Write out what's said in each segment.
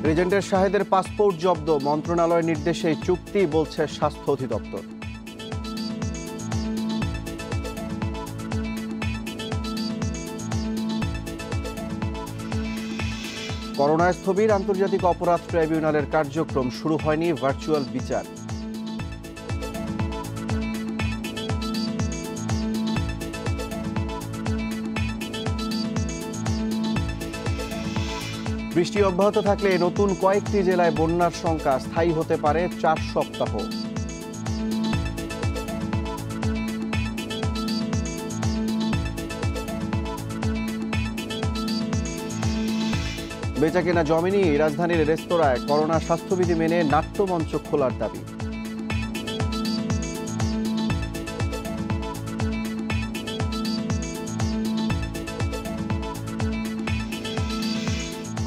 রিজেন্টের শাহেদের passport জব্দ, মন্ত্রণালয়ের নির্দেশে চুক্তি, বলছে স্বাস্থ্য অধিদপ্তর। করোনায় স্থবির আন্তর্জাতিক অপরাধ ট্রাইব্যুনালের কার্যক্রম, শুরু হয়নি ভার্চুয়াল বিচার। বৃষ্টি অব্যাহত থাকলে নতুন কয়েকটি জেলায় বন্যার শঙ্কা, স্থায়ী হতে পারে 4 সপ্তাহ। বেচাকেনা জমেনি, রাজধানীর রেস্তোরাঁয় করোনা স্বাস্থ্যবিধি মেনে নাট্যমঞ্চ খোলার দাবি।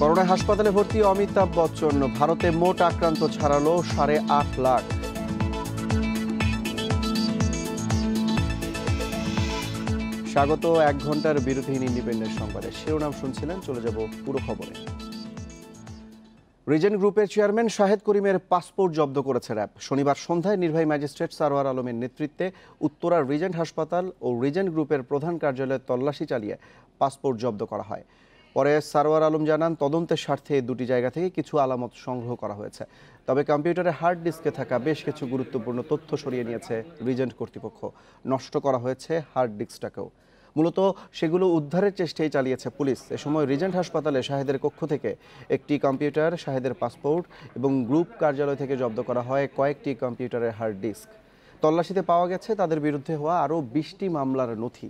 করোনায় হাসপাতালে ভর্তি অমিতাভ বচ্চন, ভারতে মোট আক্রান্ত ছাড়ালো 8.5 লাখ। স্বাগত 1 ঘন্টার বিরতিহীন ইন্ডিপেন্ডেন্ট সংবাদে। শিরোনাম শুনছিলেন, চলে যাব পুরো খবরে। রিজেন্ট গ্রুপের চেয়ারম্যান শাহেদ করিমের পাসপোর্ট জব্দ করেছে র্যাব। শনিবার সন্ধ্যায় নির্বাহী ম্যাজিস্ট্রেট সারওয়ার আলমের নেতৃত্বে উত্তরার রিজেন্ট হাসপাতাল ও রিজেন্ট গ্রুপের প্রধান কার্যালয়ে তল্লাশি চালিয়ে পাসপোর্ট জব্দ করা হয়। পরে সারওয়ার আলম জানান, তদন্তের স্বার্থে দুটি জায়গা থেকে কিছু আলামত সংগ্রহ করা হয়েছে। তবে কম্পিউটারে হার্ড ডিস্কে থাকা বেশ কিছু গুরুত্বপূর্ণ তথ্য সরিয়ে নিয়েছে রিজেন্ট কর্তৃপক্ষ। নষ্ট করা হয়েছে হার্ড ডিস্কটাকেও। মূলত সেগুলো উদ্ধারের চেষ্টাই চালিয়েছে পুলিশ। এ সময় রিজেন্ট হাসপাতালে শাহেদের কক্ষ থেকে একটি কম্পিউটার, শাহেদের পাসপোর্ট এবং গ্রুপ কার্যালয় থেকে জব্দ করা হয় কয়েকটি কম্পিউটারের হার্ড ডিস্ক। তল্লাশিতে পাওয়া গেছে তাদের বিরুদ্ধে হওয়া আরও 20টি মামলার নথি।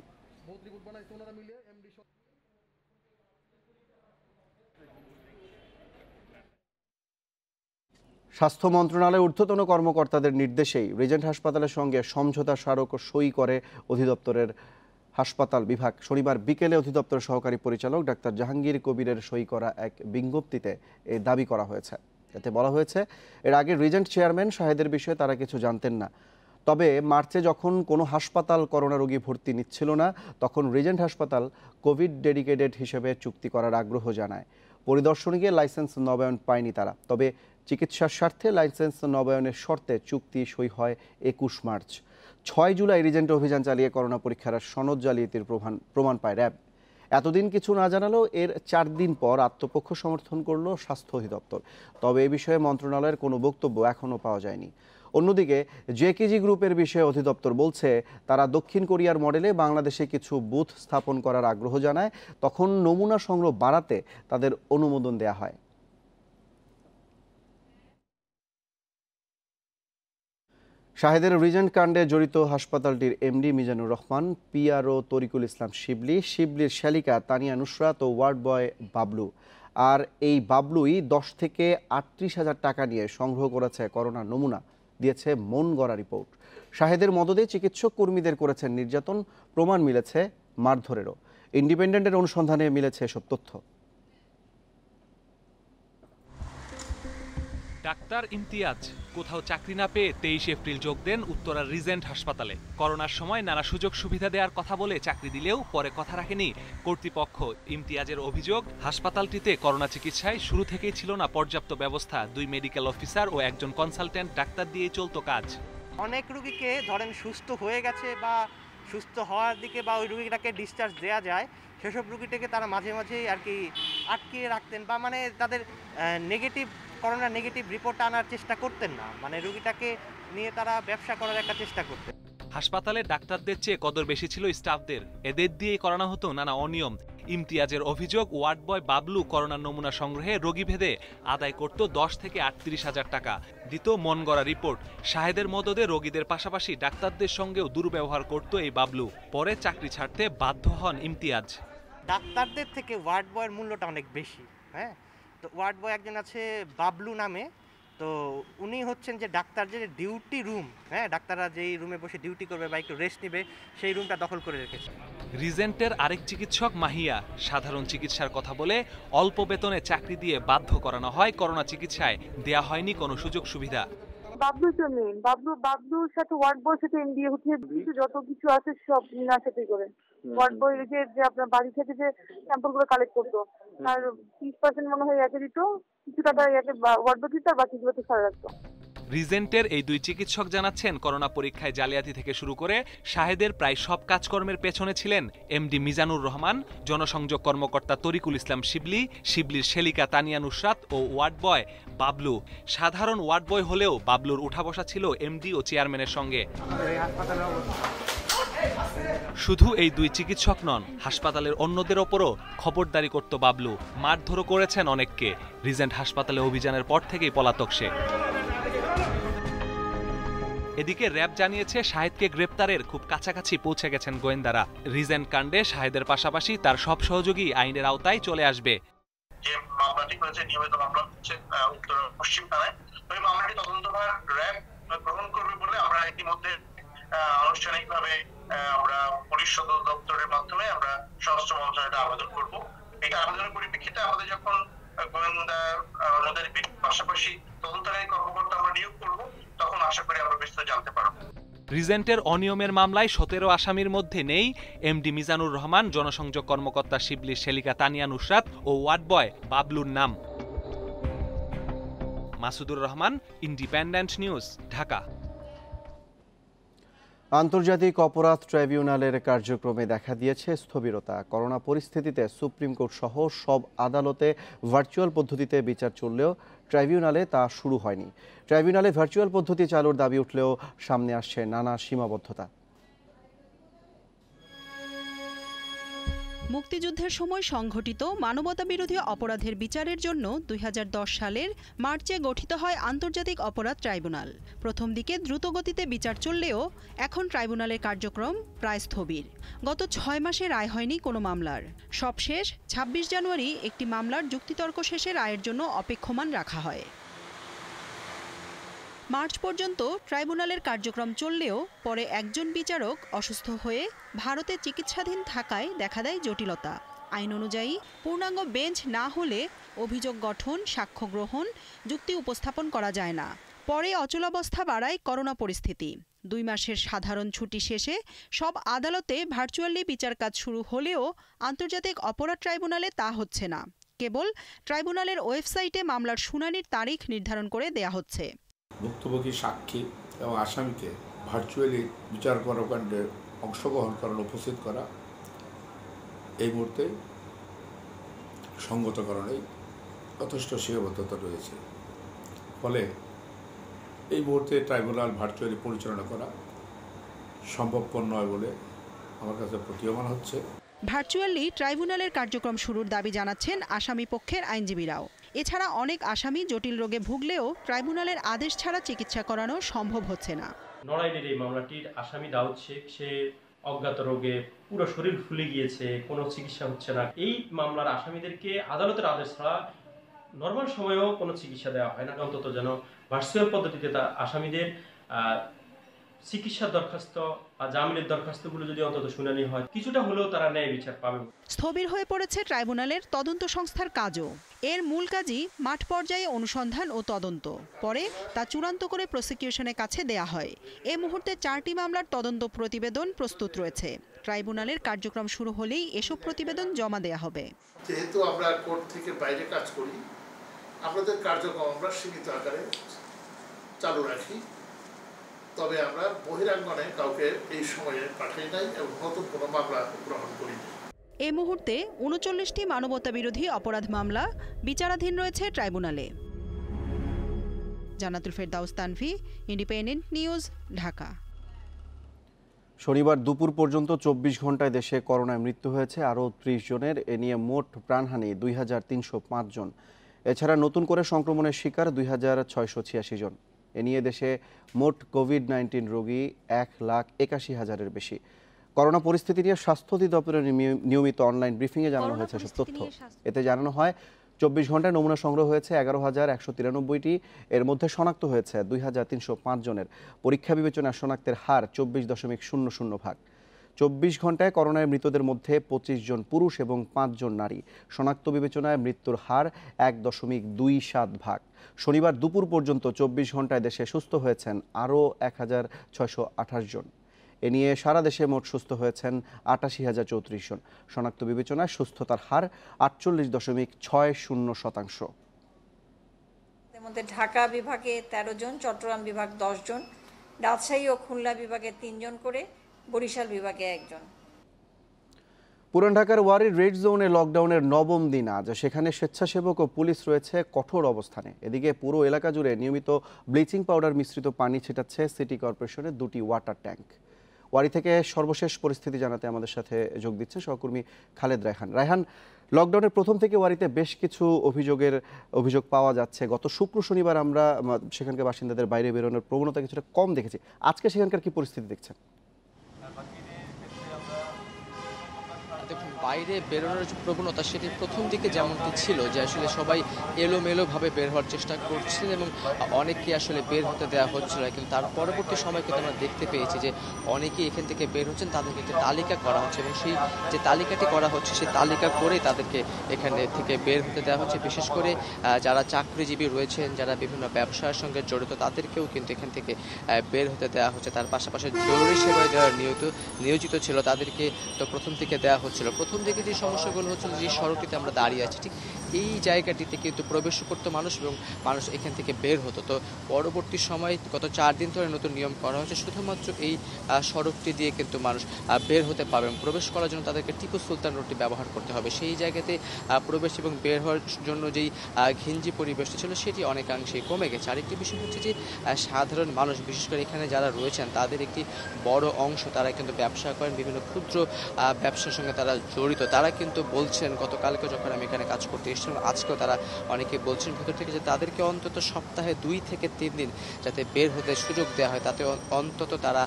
স্বাস্থ্য মন্ত্রণালয়ের ঊর্ধ্বতন কর্মকর্তাদের নির্দেশেই রিজেন্ট হাসপাতালের সঙ্গে সমঝোতা স্মারক সই করে অধিদপ্তরের হাসপাতাল বিভাগ। শনিবার বিকেলে অধিদপ্তরের সহকারী পরিচালক ডাক্তার জাহাঙ্গীর কবিরের সই করা এক বিজ্ঞপ্তিতে এই দাবি করা হয়েছে। এতে বলা হয়েছে, এর আগে রিজেন্ট চেয়ারম্যান শাহেদের বিষয়ে তারা কিছু জানতেন না। তবে মার্চে যখন কোনো হাসপাতাল করোনা রোগী ভর্তি নিচ্ছিল না, তখন রিজেন্ট হাসপাতাল কোভিড ডেডিকেটেড হিসেবে চুক্তি করার আগ্রহ জানায়। পরিদর্শনে গিয়ে লাইসেন্স নবায়ন পায়নি তারা। তবে চিকিৎসার স্বার্থে লাইসেন্স নবায়নের শর্তে চুক্তি সই হয় 21 মার্চ। 6 জুলাই রিজেন্টে অভিযান চালিয়ে করোনা পরীক্ষার সনদ জালিয়াতির প্রমাণ পায় র্যাব। এতদিন কিছু না জানালেও এর 4 দিন পর আত্মপক্ষ সমর্থন করল স্বাস্থ্য অধিদপ্তর। তবে এ বিষয়ে মন্ত্রণালয়ের কোনো বক্তব্য এখনও পাওয়া যায়নি। অন্যদিকে জেকেজি গ্রুপের বিষয়ে অধিদপ্তর বলছে, তারা দক্ষিণ কোরিয়ার মডেলে বাংলাদেশে কিছু বুথ স্থাপন করার আগ্রহ জানায়। তখন নমুনা সংগ্রহ বাড়াতে তাদের অনুমোদন দেয়া হয়। শাহেদের রিজেন্ট কাণ্ডে জড়িত হাসপাতালটির এমডি মিজানুর রহমান, পিআরও তরিকুল ইসলাম শিবলি, শিবলির শালিকা তানিয়া নুসরাত ও ওয়ার্ড বয় বাবলু। আর এই বাবলুই 10 থেকে 38,000 টাকা নিয়ে সংগ্রহ করেছে করোনা নমুনা, দিয়েছে মন গড়া রিপোর্ট। শাহেদের মদদে চিকিৎসক কর্মীদের করেছেন নির্যাতন, প্রমাণ মিলেছে মারধরেরও। ইন্ডিপেন্ডেন্টের অনুসন্ধানে মিলেছে এসব তথ্য। ডাক্তার ইমতিয়াজ কোথাও চাকরি না পেয়ে 23 এপ্রিল যোগ দেন উত্তরার রিজেন্ট হাসপাতালে। করোনার সময় নানা সুযোগ সুবিধা দেওয়ার কথা বলে চাকরি দিলেও পরে কথা রাখেনি কর্তৃপক্ষ। ইমতিয়াজের অভিযোগ, হাসপাতালটিতে করোনা চিকিৎসায় শুরু থেকেই ছিল না পর্যাপ্ত ব্যবস্থা। 2 মেডিকেল অফিসার ও একজন কনসালটেন্ট ডাক্তার দিয়েই চলতো কাজ। অনেক রোগীকে ধরেন সুস্থ হয়ে গেছে বা সুস্থ হওয়ার দিকে বা ওই রোগীটাকে ডিসচার্জ দেওয়া যায়, সেসব রোগীটাকে তারা মাঝে মাঝেই আর কি আটকিয়ে রাখতেন বা মানে তাদের করোনা নেগেটিভ রিপোর্ট আনার চেষ্টা করতেন না। মানে রোগীটাকে নিয়ে তারা ব্যবসা করার একটা চেষ্টা করতেন। হাসপাতালে ডাক্তারদের চেয়ে কদর বেশি ছিল স্টাফদের, এদের দিয়েই করানো হতো নানা অনিয়ম। ইমতিয়াজের অভিযোগ, ওয়ার্ড বয় বাবলু করোনার নমুনা সংগ্রহে রোগী ভেদে আদায় করত 10 থেকে 38,000 টাকা, দিত মন গড়া রিপোর্ট। শাহেদের মদদে রোগীদের পাশাপাশি ডাক্তারদের সঙ্গেও দুর্ব্যবহার করত এই বাবলু। পরে চাকরি ছাড়তে বাধ্য হন ইমতিয়াজ। ডাক্তারদের থেকে ওয়ার্ড বয়ের মূল্যটা অনেক বেশি। হ্যাঁ, তো ওয়ার্ড বয় একজন আছে বাবলু নামে, তো উনি হচ্ছেন যে ডাক্তার যে ডিউটি রুম, হ্যাঁ, ডাক্তাররা যেই রুমে বসে ডিউটি করবে বা একটু রেস্ট নেবে, সেই রুমটা দখল করে রেখেছে। রিজেন্টের আরেক চিকিৎসক মাহিয়া সাধারণ চিকিৎসার কথা বলে অল্প বেতনে চাকরি দিয়ে বাধ্য করানো হয় করোনা চিকিৎসায়, দেয়া হয়নি কোনো সুযোগ সুবিধা। বাবলুই তো মেন। বাবলুর সাথে ওয়ার্ড বয়ের সাথে এমডি হচ্ছে যত কিছু আছে সব মিনার সাথে করে। ওয়ার্ড বয় যে আপনার বাড়ি থেকে যে স্যাম্পল গুলো কালেক্ট করতো তার 30% মনে হয় একে দিত, কিছু টাকা একে ওয়ার্ড বয় দিত আর বাকিগুলো তো সারা রাখতো। রিজেন্টের এই দুই চিকিৎসক জানাচ্ছেন, করোনা পরীক্ষায় জালিয়াতি থেকে শুরু করে শাহেদের প্রায় সব কাজকর্মের পেছনে ছিলেন এমডি মিজানুর রহমান, জনসংযোগ কর্মকর্তা তরিকুল ইসলাম শিবলি, শিবলির শেলিকা তানিয়া নুসরাত ও ওয়ার্ড বয় বাবলু। সাধারণ ওয়ার্ড বয় হলেও বাবলুর উঠা বসা ছিল এমডি ও চেয়ারম্যানের সঙ্গে। শুধু এই দুই চিকিৎসক নন, হাসপাতালের অন্যদের ওপরও খবরদারি করত বাবলু। মারধরও করেছেন অনেককে। রিজেন্ট হাসপাতালে অভিযানের পর থেকেই পলাতক সে। এদিকে র্যাব জানিয়েছে শাহেদকে গ্রেপ্তারের খুব কাছাকাছি পৌঁছে গেছেন গোয়েন্দারা। রিজেন্ট কাণ্ডে শাহেদের পাশাপাশি তার সব সহযোগী আইনের আওতায় চলে আসবে। যে মামলাটি হয়েছে নিয়মিত মামলা হচ্ছে উত্তর পশ্চিম থানায়, ওই মামলাটি তদন্তভার র্যাব গ্রহণ করবে বলে আমরা ইতিমধ্যে আনুষ্ঠানিকভাবে আমরা পুলিশ সদর দপ্তরের মাধ্যমে আমরা স্বরাষ্ট্র মন্ত্রণালয়ে আবেদন করব। এটা আবেদনের পরিপ্রেক্ষিতে আমাদের যখন গোয়েন্দা আমাদের পাশাপাশি তদন্তকারী কর্মকর্তা আমরা নিয়োগ করব, তখন আশা করি আমরা বিস্তারিত জানতে পারব। রিজেন্টের অনিয়মের মামলায় 17 আসামির মধ্যে নেই এমডি মিজানুর রহমান, জনসংযোগ কর্মকর্তা শিবলির শেলিকা তানিয়া নুসরাত ও ওয়ার্ড বয় বাবলুর নাম। Masudur Rahman, independent news, Dhaka. আন্তর্জাতিক অপরাধ ট্রাইব্যুনালের কার্যক্রমে দেখা দিয়েছে স্থবিরতা। করোনা পরিস্থিতিতে সুপ্রিম কোর্ট সহ সব আদালতে ভার্চুয়াল পদ্ধতিতে বিচার চললেও ট্রাইব্যুনালে তা শুরু হয়নি। ট্রাইব্যুনালে ভার্চুয়াল পদ্ধতি চালুর দাবি উঠলেও সামনে আসছে নানা সীমাবদ্ধতা। মুক্তিযুদ্ধের সময় সংঘটিত মানবতাবিরোধী অপরাধের বিচারের জন্য 2010 সালের মার্চে গঠিত হয় আন্তর্জাতিক অপরাধ ট্রাইব্যুনাল। প্রথম দিকে দ্রুতগতিতে বিচার চললেও এখন ট্রাইব্যুনালের কার্যক্রম প্রায় স্থবির। গত 6 মাসে রায় হয়নি কোনো মামলার। সবশেষ 26 জানুয়ারি একটি মামলার যুক্তিতর্ক শেষে রায়ের জন্য অপেক্ষমান রাখা হয়। মার্চ পর্যন্ত ট্রাইব্যুনালের কার্যক্রম চললেও পরে একজন বিচারক অসুস্থ হয়ে ভারতে চিকিৎসাধীন থাকায় দেখা দেয় জটিলতা। আইন অনুযায়ী পূর্ণাঙ্গ বেঞ্চ না হলে অভিযোগ গঠন, সাক্ষ্য গ্রহণ, যুক্তি উপস্থাপন করা যায় না। পরে অচলাবস্থা বাড়ায় করোনা পরিস্থিতি। 2 মাসের সাধারণ ছুটি শেষে সব আদালতে ভার্চুয়ালি বিচার কাজ শুরু হলেও আন্তর্জাতিক অপরাধ ট্রাইব্যুনালে তা হচ্ছে না। কেবল ট্রাইব্যুনালের ওয়েবসাইটে মামলার শুনানির তারিখ নির্ধারণ করে দেয়া হচ্ছে। ভুক্তভোগী সাক্ষী এবং আসামিকে ভার্চুয়ালি বিচার কর্মকাণ্ডে অংশগ্রহণ করানো, উপস্থিত করা এই মুহূর্তে সঙ্গতকরণে যথেষ্ট সীমাবদ্ধতা রয়েছে। ফলে এই মুহূর্তে ট্রাইব্যুনাল ভার্চুয়ালি পরিচালনা করা সম্ভবপর নয় বলে আমার কাছে প্রতীয়মান হচ্ছে। ভার্চুয়ালি ট্রাইব্যুনালের কার্যক্রম শুরুর দাবি জানাচ্ছেন আসামি পক্ষের আইনজীবীরাও। এছাড়া অনেক আসামি জটিল রোগে ভুগলেও ট্রাইব্যুনালের আদেশ ছাড়া চিকিৎসা করানো সম্ভব হচ্ছে না। নড়াইলের এই মামলাটির আসামি দাউদ শেখ, সে অজ্ঞাত রোগে পুরো শরীর ফুলে গিয়েছে, কোনো চিকিৎসা হচ্ছে না। এই মামলার আসামিদেরকে আদালতের আদেশ ছাড়া নর্মাল সময়েও কোনো চিকিৎসা দেওয়া হয় না। অন্তত যেন ভার্চুয়াল পদ্ধতিতে তা আসামিদের চিকিৎসার দরখাস্ত বা জামিনের দরখাস্তগুলো যদি অন্তত শুনানি হয়, কিছুটা হলেও তারা ন্যায় বিচার পাবে। স্থবির হয়ে পড়েছে ট্রাইব্যুনালের তদন্ত সংস্থার কাজও। এর মূল কাজই মাঠ পর্যায়ে অনুসন্ধান ও তদন্ত, পরে তা চূড়ান্ত করে প্রসিকিউশনের কাছে দেয়া হয়। এই মুহূর্তে 4টি মামলার তদন্ত প্রতিবেদন প্রস্তুত রয়েছে। ট্রাইব্যুনালের কার্যক্রম শুরু হলেই এসব প্রতিবেদন জমা দেয়া হবে। যেহেতু আমরা কোর্ট থেকে বাইরে কাজ করি, আমাদের কার্যক্রম আমরা সীমিত আকারে চালু রাখি। তবে আমরা বহিরাঙ্গনে কাউকে এই সময়ে পাঠাই নাই এবং নতুন কোনো মামলা গ্রহণ করি। এই মুহূর্তে 39টি মানবতাবিরোধী অপরাধ মামলা বিচারাধীন রয়েছে ট্রাইব্যুনালে। জান্নাতুল ফেরদাউস তানভি, ইন্ডিপেন্ডেন্ট নিউজ, ঢাকা। শনিবার দুপুর পর্যন্ত 24 ঘন্টায় দেশে করোনায় মৃত্যু হয়েছে আরও 30 জনের। এ নিয়ে মোট প্রাণহানি 2305 জন। এছাড়া নতুন করে সংক্রমণের শিকার 2686 জন। এ নিয়ে দেশে মোট কোভিড-19 রোগী 1,81,000-এর বেশি। করোনা পরিস্থিতি নিয়ে স্বাস্থ্য অধিদপ্তরের নিয়মিত অনলাইন ব্রিফিংয়ে জানানো হয়েছে এসব তথ্য। এতে জানানো হয় 24 ঘন্টায় নমুনা সংগ্রহ হয়েছে 11,193টি। এর মধ্যে শনাক্ত হয়েছে 2,305 জনের। পরীক্ষা বিবেচনায় শনাক্তের হার 24.00%। 24 ঘন্টায় করোনায় মৃতদের মধ্যে 25 জন পুরুষ এবং 5 জন নারী। শনাক্ত বিবেচনায় মৃত্যুর হার 1.27%। শনিবার দুপুর পর্যন্ত 24 ঘন্টায় দেশে সুস্থ হয়েছেন আরও 1628 জন। এ নিয়ে সারা দেশে মোট সুস্থ হয়েছেন 88,034 জন। শনাক্ত বিবেচনায় সুস্থতার হার 48.60%। এর মধ্যে ঢাকা বিভাগে 13 জন, চট্টগ্রাম বিভাগ 10 জন, রাজশাহী ও খুলনা বিভাগে 3 জন করে, বরিশাল বিভাগে 1 জন। পুরান ঢাকার ওয়ারির রেড জোনে লকডাউনের 9ম দিন আজ। সেখানে স্বেচ্ছাসেবক ও পুলিশ রয়েছে কঠোর অবস্থানে। এদিকে পুরো এলাকা জুড়ে নিয়মিত ব্লিচিং পাউডার মিশ্রিত পানি ছিটাচ্ছে সিটি কর্পোরেশনের 2টি ওয়াটার ট্যাঙ্ক। ওয়ারি থেকে সর্বশেষ পরিস্থিতি জানাতে আমাদের সাথে যোগ দিচ্ছে সহকর্মী খালেদ রায়হান। রায়হান, লকডাউনের প্রথম থেকে ওয়ারিতে বেশ কিছু অভিযোগ পাওয়া যাচ্ছে। গত শুক্র শনিবার আমরা সেখানকার বাসিন্দাদের বাইরে বেরোনোর প্রবণতা কিছুটা কম দেখেছি। আজকে সেখানকার কি পরিস্থিতি দেখছেন? দেখুন, বাইরে বেরোনোর যে প্রবণতা সেটি প্রথম দিকে যেমনটি ছিল, যে আসলে সবাই এলোমেলোভাবে বের হওয়ার চেষ্টা করছিলেন এবং অনেকে আসলে বের হতে দেওয়া হচ্ছিল, কিন্তু তার পরবর্তী সময় কিন্তু আমরা দেখতে পেয়েছি যে অনেকেই এখান থেকে বের হচ্ছেন, তাদেরকে একটি তালিকা করা হচ্ছে এবং সেই যে তালিকাটি করা হচ্ছে সেই তালিকা করে তাদেরকে এখানে থেকে বের হতে দেওয়া হচ্ছে। বিশেষ করে যারা চাকরিজীবী রয়েছেন, যারা বিভিন্ন ব্যবসার সঙ্গে জড়িত, তাদেরকেও কিন্তু এখান থেকে বের হতে দেওয়া হচ্ছে। তার পাশাপাশি জরুরি সেবায় যারা নিয়োজিত ছিল তাদেরকে তো প্রথম থেকে দেওয়া হচ্ছিল। প্রথম দিকে যে সমস্যাগুলো হচ্ছিল, যে সড়কটিতে আমরা দাঁড়িয়ে আছি ঠিক এই জায়গাটিতে কিন্তু প্রবেশ করতো মানুষ এবং মানুষ এখান থেকে বের হতো। তো পরবর্তী সময় গত 4 দিন ধরে নতুন নিয়ম করা হচ্ছে, শুধুমাত্র এই সড়কটি দিয়ে কিন্তু মানুষ বের হতে পারবেন। প্রবেশ করার জন্য তাদেরকে টিপু সুলতান রোডটি ব্যবহার করতে হবে। সেই জায়গাতে প্রবেশ এবং বের হওয়ার জন্য যেই ঘিঞ্জি পরিবেশটি ছিল সেটি অনেকাংশেই কমে গেছে। আরেকটি বিষয় হচ্ছে যে সাধারণ মানুষ, বিশেষ করে এখানে যারা রয়েছেন তাদের একটি বড় অংশ তারা কিন্তু ব্যবসা করেন, বিভিন্ন ক্ষুদ্র ব্যবসার সঙ্গে তারা জড়িত। তারা কিন্তু বলছেন, গতকালকে যখন আমি এখানে কাজ করতে এসেছিলাম, আজকেও তারা অনেকে বলছেন ভেতর থেকে যে তাদেরকে অন্তত সপ্তাহে 2 থেকে 3 দিন যাতে বের হতে সুযোগ দেওয়া হয়, তাতে অন্তত তারা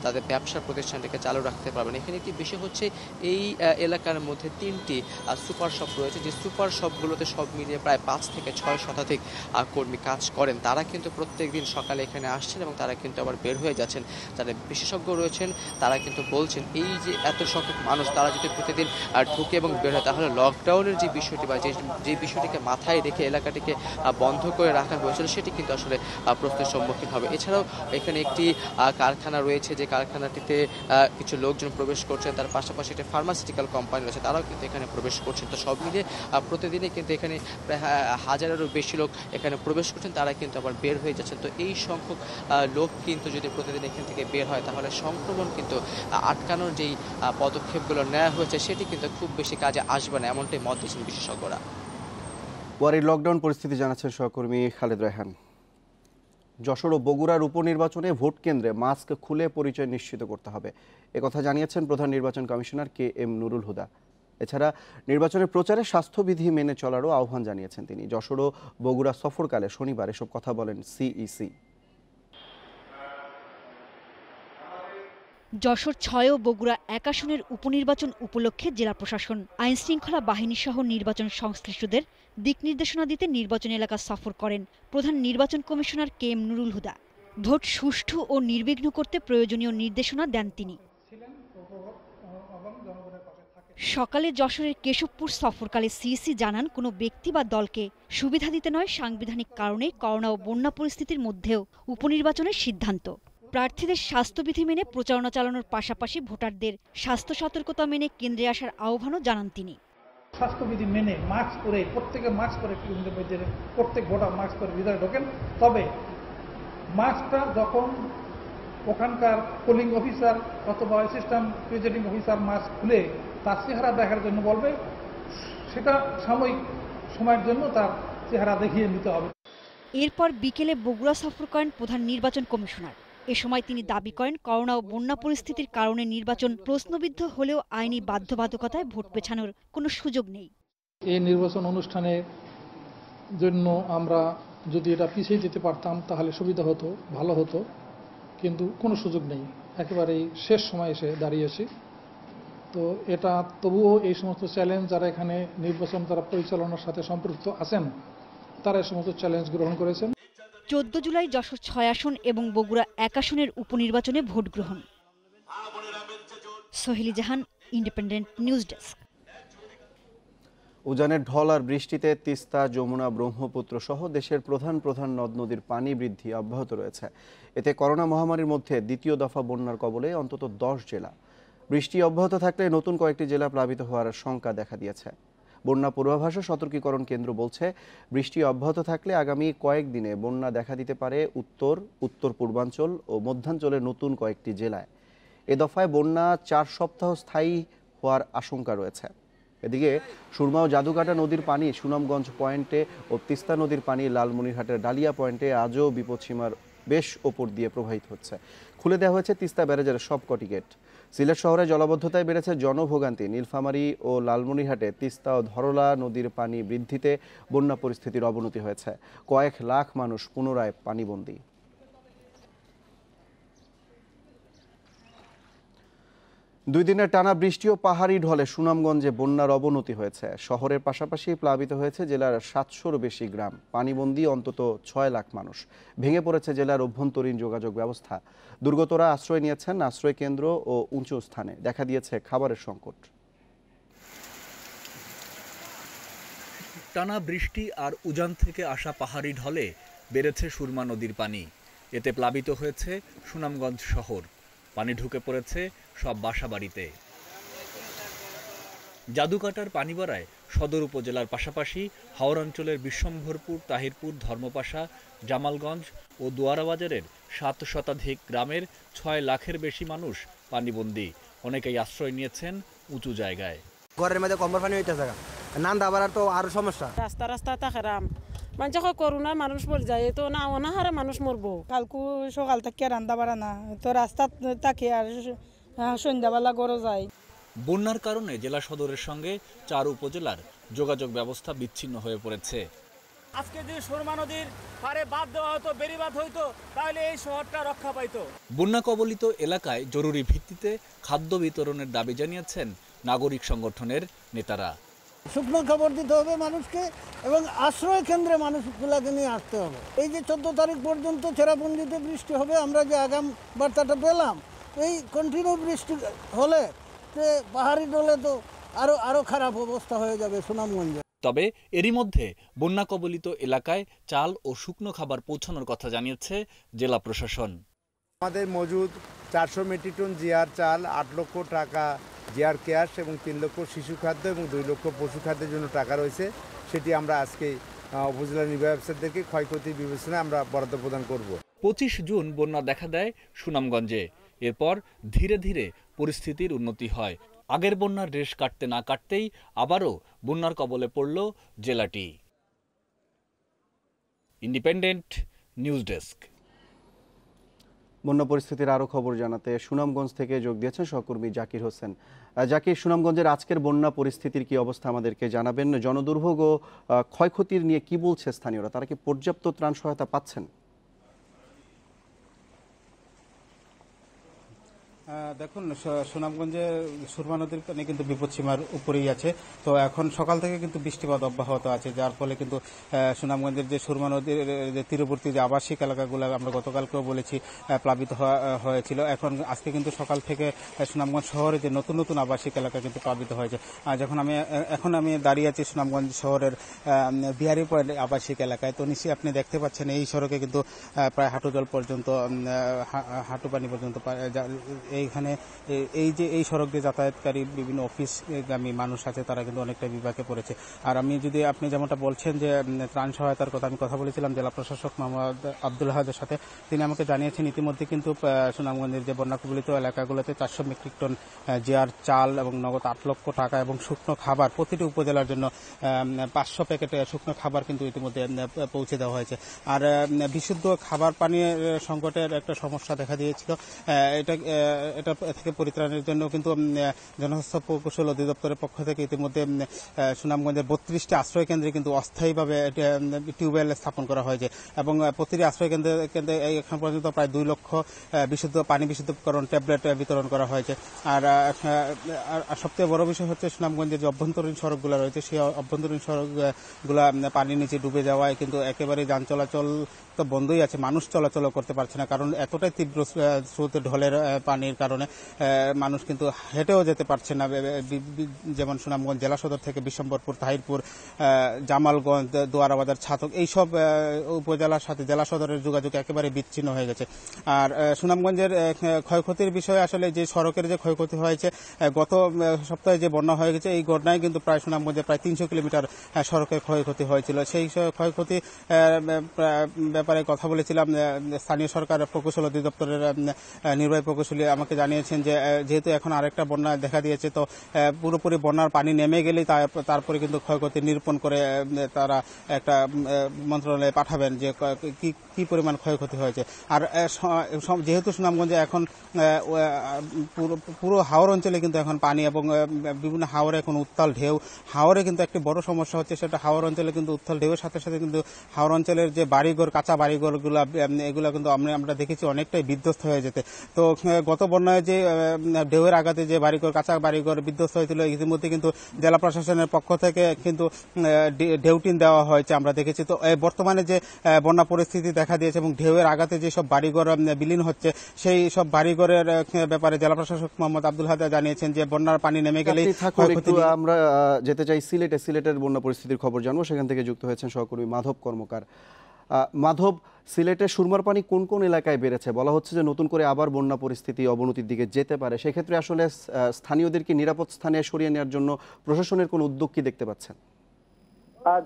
তাদের ব্যবসা প্রতিষ্ঠানটাকে চালু রাখতে পারবেন। এখানে একটি বিষয় হচ্ছে এই এলাকার মধ্যে 3টি সুপার শপ রয়েছে, যে সুপার শপগুলোতে সব মিলিয়ে প্রায় 5 থেকে 6 শতাধিক কর্মী কাজ করেন। তারা কিন্তু প্রত্যেক দিন সকালে এখানে আসছেন এবং তারা কিন্তু আবার বের হয়ে যাচ্ছেন। যারা বিশেষজ্ঞ রয়েছেন তারা কিন্তু বলছেন এই যে এত সংখ্যক মানুষ তারা যদি প্রতিদিন ঢুকে এবং বের হয়, তাহলে লকডাউনের যে বিষয়টি বা যে বিষয়টিকে মাথায় রেখে এলাকাটিকে বন্ধ করে রাখা হয়েছিল সেটি কিন্তু আসলে প্রশ্নের সম্মুখীন হবে। এছাড়াও এখানে একটি কারখানা রয়েছে, যে কারখানাটিতে কিছু লোকজন প্রবেশ করছেন, তার পাশাপাশি একটি ফার্মাসিউটিক্যাল কোম্পানি রয়েছে, তারাও কিন্তু এখানে প্রবেশ করছেন। তো সব মিলিয়ে প্রতিদিনই কিন্তু এখানে প্রায় 1000-এরও বেশি লোক এখানে প্রবেশ করছেন, তারা কিন্তু আবার বের হয়ে যাচ্ছেন। তো এই সংখ্যক লোক কিন্তু যদি প্রতিদিন এখান থেকে বের হয়, তাহলে সংক্রমণ কিন্তু আটকানোর যেই পদক্ষেপগুলো নেওয়া হয়েছে সেটি কিন্তু খুব বেশি কাজে আসবে না, এমনটাই মত দিচ্ছেন বিশেষজ্ঞরা। ওয়ারির লকডাউন পরিস্থিতি জানাচ্ছেন সহকর্মী খালেদ রায়হান। যশোর ও বগুড়ার উপনির্বাচনে ভোট কেন্দ্রে মাস্ক খুলে পরিচয় নিশ্চিত করতে হবে, একথা জানিয়েছেন প্রধান নির্বাচন কমিশনার KM নুরুল হুদা। এছাড়া নির্বাচনের প্রচারে স্বাস্থ্যবিধি মেনে চলারও আহ্বান জানিয়েছেন তিনি। যশোর ও বগুড়া সফরকালে শনিবার এসব কথা বলেন CEC। যশোর 6 ও বগুড়া 1 আসনের উপনির্বাচন উপলক্ষে জেলা প্রশাসন আইনশৃঙ্খলা বাহিনী সহ নির্বাচন সংশ্লিষ্টদের দিক নির্দেশনা দিতে নির্বাচন এলাকা সফর করেন প্রধান নির্বাচন commissioner KM Nurul Huda. Vote সুষ্ঠু ও নির্বিঘ্ন করতে প্রয়োজনীয় নির্দেশনা দেন তিনি। সকালে যশোরের কেশবপুর সফরকালে CEC জানান, কোনো ব্যক্তি বা দলকে সুবিধা দিতে নয়, সাংবিধানিক কারণে করোনা ও বন্যা পরিস্থিতির মধ্যেও উপনির্বাচনের সিদ্ধান্ত। প্রার্থীদের স্বাস্থ্যবিধি মেনে প্রচারণা চালানোর পাশাপাশি ভোটারদের স্বাস্থ্য সতর্কতা মেনে কেন্দ্রে আসার আহ্বানও জানান তিনি। স্বাস্থ্যবিধি মেনে মাস্ক পরে, প্রত্যেকে মাস্ক পরে, প্রত্যেক ভোটার মাস্ক পরে ভিতরে ঢোকেন। তবে মাস্কটা যখন ওখানকার পোলিং অফিসার অথবা অ্যাসিস্ট্যান্ট প্রিজাইডিং অফিসার মাস্ক খুলে তার চেহারা দেখার জন্য বলবে, সেটা সাময়িক সময়ের জন্য তার চেহারা দেখিয়ে নিতে হবে। এরপর বিকেলে বগুড়া সফর করেন প্রধান নির্বাচন কমিশনার। এ সময় তিনি দাবি করেন, করোনা ও বন্যা পরিস্থিতির কারণে নির্বাচন প্রশ্নবিদ্ধ হলেও আইনি বাধ্যবাধকতায় ভোট পেছানোর কোনো সুযোগ নেই। এই নির্বাচন অনুষ্ঠানের জন্য আমরা যদি এটা পিছিয়ে যেতে পারতাম তাহলে সুবিধা হতো, ভালো হতো, কিন্তু কোনো সুযোগ নেই। একেবারেই শেষ সময় এসে দাঁড়িয়েছি। তো এটা তবুও এই সমস্ত চ্যালেঞ্জ, যারা এখানে নির্বাচন তারা পরিচালনার সাথে সম্পৃক্ত আছেন, তারা এই সমস্ত চ্যালেঞ্জ গ্রহণ করেছেন। 14 জুলাই যশোর 6 আসন এবং বগুড়া 1 আসনের উপনির্বাচনে ভোট গ্রহণ। সোহেলি জাহান, ইন্ডিপেন্ডেন্ট নিউজ ডেস্ক। উজানের ঢল আর বৃষ্টিতে তিস্তা, যমুনা, ব্রহ্মপুত্র সহ দেশের প্রধান প্রধান নদ নদীর পানি বৃদ্ধি অব্যাহত রয়েছে। এতে করোনা মহামারীর মধ্যে দ্বিতীয় দফা বন্যার কবলে অন্তত 10 জেলা। বৃষ্টি অব্যাহত থাকলে নতুন কয়েকটি জেলা প্লাবিত হওয়ার শঙ্কা দেখা দিয়েছে। বন্যা পূর্বাভাস ও সতর্কীকরণ কেন্দ্র বলছে, বৃষ্টি অব্যাহত থাকলে আগামী কয়েকদিনে বন্যা দেখা দিতে পারে উত্তর পূর্বাঞ্চল ও মধ্যাঞ্চলের নতুন কয়েকটি জেলায়। এ দফায় বন্যা 4 সপ্তাহ স্থায়ী হওয়ার আশঙ্কা রয়েছে। এদিকে সুরমা ও জাদুকাটা নদীর পানি সুনামগঞ্জ পয়েন্টে ও তিস্তা নদীর পানি লালমনিরহাটের ডালিয়া পয়েন্টে আজও বিপদসীমার বেশ ওপর দিয়ে প্রবাহিত হচ্ছে। খুলে দেওয়া হয়েছে তিস্তা ব্যারেজের সবকটি গেট। সিলেট শহরে জলাবদ্ধতায় বেড়েছে জনভোগান্তি। নীলফামারী ও লালমনিরহাটে তিস্তা ও ধরলা নদীর পানি বৃদ্ধিতে বন্যা পরিস্থিতির অবনতি হয়েছে। কয়েক লাখ মানুষ পুনরায় পানিবন্দী। দুই দিনের টানা বৃষ্টি ও পাহাড়ি ঢলে সুনামগঞ্জে বন্যার অবনতি হয়েছে। শহরের পাশাপাশি প্লাবিত হয়েছে জেলার 700-র বেশি গ্রাম। পানিবন্দী অন্তত 6 লাখ মানুষ। ভেঙে পড়েছে জেলার অভ্যন্তরীণ যোগাযোগ ব্যবস্থা। দুর্গতরা আশ্রয় নিয়েছেন আশ্রয় কেন্দ্র ও উঁচু স্থানে। দেখা দিয়েছে খাবারের সংকট। টানা বৃষ্টি আর উজান থেকে আসা পাহাড়ি ঢলে বেড়েছে সুরমা নদীর পানি। এতে প্লাবিত হয়েছে সুনামগঞ্জ শহর। পানি ঢুকে পড়েছে সব বাসাবাড়িতে। জাদুকাটার পানি বাড়ায় সদর উপজেলার পাশাপাশি হাওড়াঞ্চলের বিশ্বম্ভরপুর, তাহিরপুর, ধর্মপাশা, জামালগঞ্জ ও দোয়ারাবাজারের 7 শতাধিক গ্রামের 6 লাখের বেশি মানুষ পানিবন্দী। অনেকেই আশ্রয় নিয়েছেন উঁচু জায়গায়। ঘরের মধ্যে কম্বল পানি হইতেছে, নান্দা বাড়ার তো আরো সমস্যা। রাস্তা থাকারাম মানুষ করোনা মানুষ মরে যায়, তো না অনাহারে মানুষ মরবো। কালকু সকাল থেকে রান্না বাড়া না, তো রাস্তা থাকে আর সন্ধ্যাবেলা গড়ে যায়। বন্যার কারণে জেলা সদরের সঙ্গে 4 উপজেলার যোগাযোগ ব্যবস্থা বিচ্ছিন্ন হয়ে পড়েছে। আজকে যদি সুরমা নদীর পারে বাঁধ দেওয়া হতো, বেড়িবাঁধ হইতো, তাহলে এই শহরটা রক্ষা পাইতো। বন্যা কবলিত এলাকায় জরুরি ভিত্তিতে খাদ্য বিতরণের দাবি জানিয়েছেন নাগরিক সংগঠনের নেতারা। শুকনো খাবার দিতে হবে মানুষকে এবং আশ্রয় কেন্দ্রে মানুষগুলাকে নিয়ে আসতে হবে। এই যে 14 তারিখ পর্যন্ত চেরাপুঞ্জিতে বৃষ্টি হবে, আমরা যে আগাম বার্তাটা পেলাম, এই কন্টিনিউ বৃষ্টি হলে পাহাড়ি ঢলে তো আরো খারাপ অবস্থা হয়ে যাবে সুনামগঞ্জে। তবে এরই মধ্যে বন্যা কবলিত এলাকায় চাল ও শুকনো খাবার পৌঁছানোর কথা জানিয়েছে জেলা প্রশাসন। আমাদের মজুদ 400 মেট্রিক টন জিআর চাল, 8 লক্ষ টাকা জিআর ক্যাশ এবং 3 লক্ষ শিশু খাদ্য এবং 2 লক্ষ পশু খাদ্যের জন্য টাকা রয়েছে। সেটি আমরা আজকে উপজেলা নির্বাহী অফিসারদেরকে ক্ষয়ক্ষতি বিবেচনায় আমরা বরাদ্দ প্রদান করব। 25 জুন বন্যা দেখা দেয় সুনামগঞ্জে। এরপর ধীরে ধীরে পরিস্থিতির উন্নতি হয়। আগের বন্যার রেশ কাটতে না কাটতেই আবারও বন্যার কবলে পড়ল জেলাটি। Independent news desk. বন্যা পরিস্থিতির আরও খবর জানাতে সুনামগঞ্জ থেকে যোগ দিয়েছেন সহকর্মী জাকির হোসেন। জাকির, সুনামগঞ্জের আজকের বন্যা পরিস্থিতির কি অবস্থা আমাদেরকে জানাবেন। জনদুর্ভোগ ও ক্ষয়ক্ষতির নিয়ে কি বলছে স্থানীয়রা? তারা কি পর্যাপ্ত ত্রাণ সহায়তা পাচ্ছেন? দেখুন, সুনামগঞ্জে সুরমা নদীর পানি কিন্তু বিপদসীমার উপরেই আছে। তো এখন সকাল থেকে কিন্তু বৃষ্টিপাত অব্যাহত আছে, যার ফলে কিন্তু সুনামগঞ্জের যে সুরমা নদীর যে তীরবর্তী যে আবাসিক এলাকাগুলো আমরা গতকালকেও বলেছি প্লাবিত হয়েছিল। আজকে কিন্তু সকাল থেকে সুনামগঞ্জ শহরে যে নতুন নতুন আবাসিক এলাকা কিন্তু প্লাবিত হয়েছে। এখন আমি দাঁড়িয়ে আছি সুনামগঞ্জ শহরের বিহারি পয়েন্ট আবাসিক এলাকায়। তো নিশ্চয়ই আপনি দেখতে পাচ্ছেন এই সড়কে কিন্তু প্রায় হাঁটু জল পর্যন্ত, হাঁটু পানি পর্যন্ত। এইখানে এই সড়ক দিয়ে যাতায়াতকারী বিভিন্ন অফিসগামী মানুষ আছে, তারা কিন্তু অনেকটা বিপাকে পড়েছে। আর আপনি যেমনটা বলছেন যে ত্রাণ সহায়তার কথা, আমি কথা বলেছিলাম জেলা প্রশাসক মোহাম্মদ আব্দুল হাদের সাথে। তিনি আমাকে জানিয়েছেন ইতিমধ্যে কিন্তু সুনামগঞ্জের যে বন্যা কবলিত এলাকাগুলোতে 400 মেট্রিক টন জিআর চাল এবং নগদ 8 লক্ষ টাকা এবং শুকনো খাবার প্রতিটি উপজেলার জন্য 500 প্যাকেট শুকনো খাবার কিন্তু ইতিমধ্যে পৌঁছে দেওয়া হয়েছে। আর বিশুদ্ধ খাবার পানীয় সংকটের একটা সমস্যা দেখা দিয়েছিল। এটা থেকে পরিত্রাণের জন্য কিন্তু জনস্বাস্থ্য প্রকৌশল অধিদপ্তরের পক্ষ থেকে ইতিমধ্যে সুনামগঞ্জের 32টি আশ্রয় কেন্দ্রে কিন্তু অস্থায়ীভাবে টিউবওয়েল স্থাপন করা হয়েছে এবং প্রতিটি আশ্রয় কেন্দ্রে এখন পর্যন্ত প্রায় 2 লক্ষ পানি বিশুদ্ধকরণ ট্যাবলেট বিতরণ করা হয়েছে। আর সবচেয়ে বড় বিষয় হচ্ছে সুনামগঞ্জের যে অভ্যন্তরীণ সড়কগুলো রয়েছে, সেই অভ্যন্তরীণ সড়কগুলো পানির নিচে ডুবে যাওয়ায় কিন্তু একেবারে যান চলাচল তো বন্ধই আছে, মানুষ চলাচল করতে পারছে না, কারণ এতটাই তীব্র স্রোতের ঢলের পানির পানির কারণে মানুষ কিন্তু হেঁটেও যেতে পারছে না। যেমন সুনামগঞ্জ জেলা সদর থেকে বিশ্বম্বরপুর, তাহিরপুর, জামালগঞ্জ, দোয়ারাবাজার, ছাতক এইসব উপজেলার সাথে জেলা সদরের যোগাযোগ একেবারে বিচ্ছিন্ন হয়ে গেছে। আর সুনামগঞ্জের ক্ষয়ক্ষতির বিষয়ে আসলে যে সড়কের যে ক্ষয়ক্ষতি হয়েছে, গত সপ্তাহে যে বন্যা হয়ে গেছে, এই বন্যায় কিন্তু প্রায় সুনামগঞ্জে প্রায় 300 কিলোমিটার সড়কের ক্ষয়ক্ষতি হয়েছিল। সেই ক্ষয়ক্ষতি ব্যাপারে কথা বলেছিলাম। স্থানীয় সরকার প্রকৌশল অধিদপ্তরের নির্বাহী প্রকৌশলী আমাকে জানিয়েছেন যে যেহেতু এখন আরেকটা বন্যা দেখা দিয়েছে, তো পুরোপুরি বন্যার পানি নেমে গেলেই তারপরে কিন্তু ক্ষয়ক্ষতি নিরূপণ করে তারা একটা মন্ত্রণালয়ে পাঠাবেন যে কি পরিমাণ ক্ষয়ক্ষতি হয়েছে। আর যেহেতু সুনামগঞ্জে এখন পুরো হাওর অঞ্চলে কিন্তু এখন পানি এবং বিভিন্ন হাওরে এখন উত্তাল ঢেউ। হাওরে কিন্তু একটি বড় সমস্যা হচ্ছে, সেটা হাওর অঞ্চলে কিন্তু উত্তাল ঢেউয়ের সাথে সাথে কিন্তু হাওর অঞ্চলের যে বাড়িঘর, কাঁচা বাড়িঘরগুলো, এগুলো কিন্তু আমরা দেখেছি অনেকটাই বিধ্বস্ত হয়ে যেতে। তো গত বন্যায় যে ঢেউয়ের আঘাতে যে বাড়িঘর, কাঁচা বাড়িঘর বিধ্বস্ত হয়েছিল, ইতিমধ্যে কিন্তু জেলা প্রশাসনের পক্ষ থেকে কিন্তু ঢেউটিন দেওয়া হয়েছে আমরা দেখেছি। তো বর্তমানে যে বন্যা পরিস্থিতি দেখা দিয়েছে এবং ঢেউয়ের আঘাতে যেসব বাড়িঘর বিলীন হচ্ছে, সেই সব বাড়িঘরের ব্যাপারে জেলা প্রশাসক মোহাম্মদ আব্দুল হাদা জানিয়েছেন যে বন্যার পানি নেমে গেলেই আমরা যেতে চাই সিলেটের বন্যা পরিস্থিতির খবর জানবো। সেখান থেকে যুক্ত হয়েছেন সহকর্মী মাধব কর্মকার। মাধব, সিলেটের সুরমার পানি কোন কোন এলাকায় বেড়েছে? বলা হচ্ছে যে নতুন করে আবার বন্যা পরিস্থিতি অবনতির দিকে যেতে পারে। সেক্ষেত্রে আসলে স্থানীয়দেরকে নিরাপদ স্থানে সরিয়ে নেওয়ার জন্য প্রশাসনের কোন উদ্যোগ কি দেখতে পাচ্ছেন?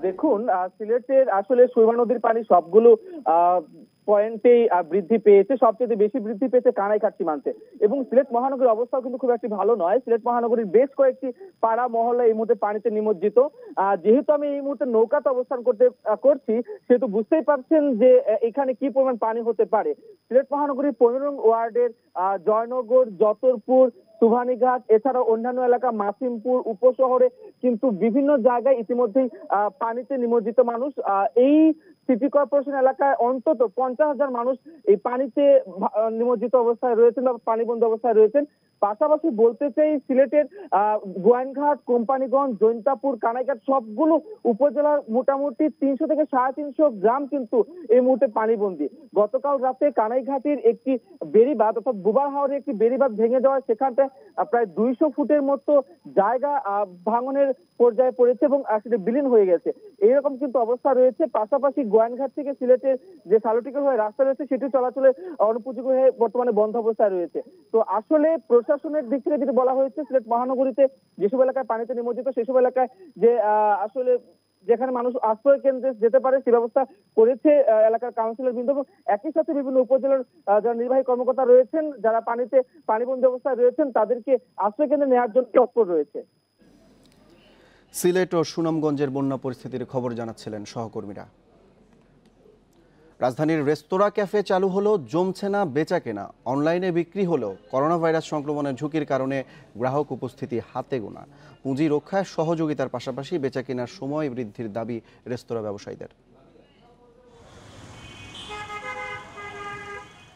দেখুন, সিলেটের আসলে সুরমা নদীর পানি সবগুলো পয়েন্টেই বৃদ্ধি পেয়েছে। সবচেয়ে বেশি বৃদ্ধি পেয়েছে কানাইঘাট সীমান্তে, এবং সিলেট মহানগরীর অবস্থাও কিন্তু খুব একটি ভালো নয়। সিলেট মহানগরীর বেশ কয়েকটি পাড়া মহল্লা এই মুহূর্তে পানিতে নিমজ্জিত। যেহেতু আমি এই মুহূর্তে নৌকাতে অবস্থান করছি, সেহেতু বুঝতেই পারছেন যে এখানে কি পরিমাণ পানি হতে পারে। সিলেট মহানগরীর 15 নং ওয়ার্ডের জয়নগর, যতরপুর, সুভানীঘাট, এছাড়াও অন্যান্য এলাকা, মাসিমপুর উপশহরে কিন্তু বিভিন্ন জায়গায় ইতিমধ্যেই পানিতে নিমজ্জিত মানুষ। এই সিটি কর্পোরেশন এলাকায় অন্তত 50,000 মানুষ এই পানিতে নিমজ্জিত অবস্থায় রয়েছেন বা পানিবন্দী অবস্থায় রয়েছেন। পাশাপাশি বলতে চাই, সিলেটের গোয়াইনঘাট, কোম্পানিগঞ্জ, জৈন্তাপুর, কানাইঘাট সবগুলো উপজেলার মোটামুটি 300 থেকে 350 গ্রাম কিন্তু এই মুহূর্তে পানিবন্দী। গতকাল রাতে কানাইঘাটের একটি বেড়িবাঁধ অর্থাৎ বুবার হাওরের একটি বেড়িবাঁধ ভেঙে যাওয়ায় সেখানটা প্রায় 200 ফুটের মতো জায়গা ভাঙনের পর্যায়ে পড়েছে এবং সেটা বিলীন হয়ে গেছে। এইরকম কিন্তু অবস্থা রয়েছে। পাশাপাশি গোয়াইনঘাট থেকে সিলেটের যে সালুটিকা হয়ে রাস্তা রয়েছে, সেটি চলাচলে অনুপযোগী হয়ে বর্তমানে বন্ধ অবস্থায় রয়েছে। তো আসলে প্রশাসনের দিক থেকে যেটি বলা হয়েছে, সিলেট মহানগরীতে যেসব এলাকায় পানিতে নিমজ্জিত সেসব এলাকায় যে আসলে যেখানে মানুষ আশ্রয় কেন্দ্রে যেতে পারে সে ব্যবস্থা করেছে এলাকার কাউন্সিলর বৃন্দ, এবং একই সাথে বিভিন্ন উপজেলার যারা নির্বাহী কর্মকর্তা রয়েছেন, যারা পানিবন্দী অবস্থায় রয়েছেন, তাদেরকে আশ্রয় কেন্দ্রে নেওয়ার জন্য তৎপর রয়েছে। সিলেট ও সুনামগঞ্জের বন্যা পরিস্থিতির খবর জানাচ্ছিলেন সহকর্মীরা। রাজধানীর রেস্তোরাঁ, ক্যাফে চালু হলো, জমছে না বেচা কেনা। অনলাইনে বিক্রি হলেও করোনা ভাইরাস সংক্রমণের ঝুঁকির কারণে গ্রাহক উপস্থিতি হাতে গোনা। পুঁজি রক্ষায় সহযোগিতার পাশাপাশি বেচা কেনার সময় বৃদ্ধির দাবি রেস্তোরাঁ ব্যবসায়ীদের।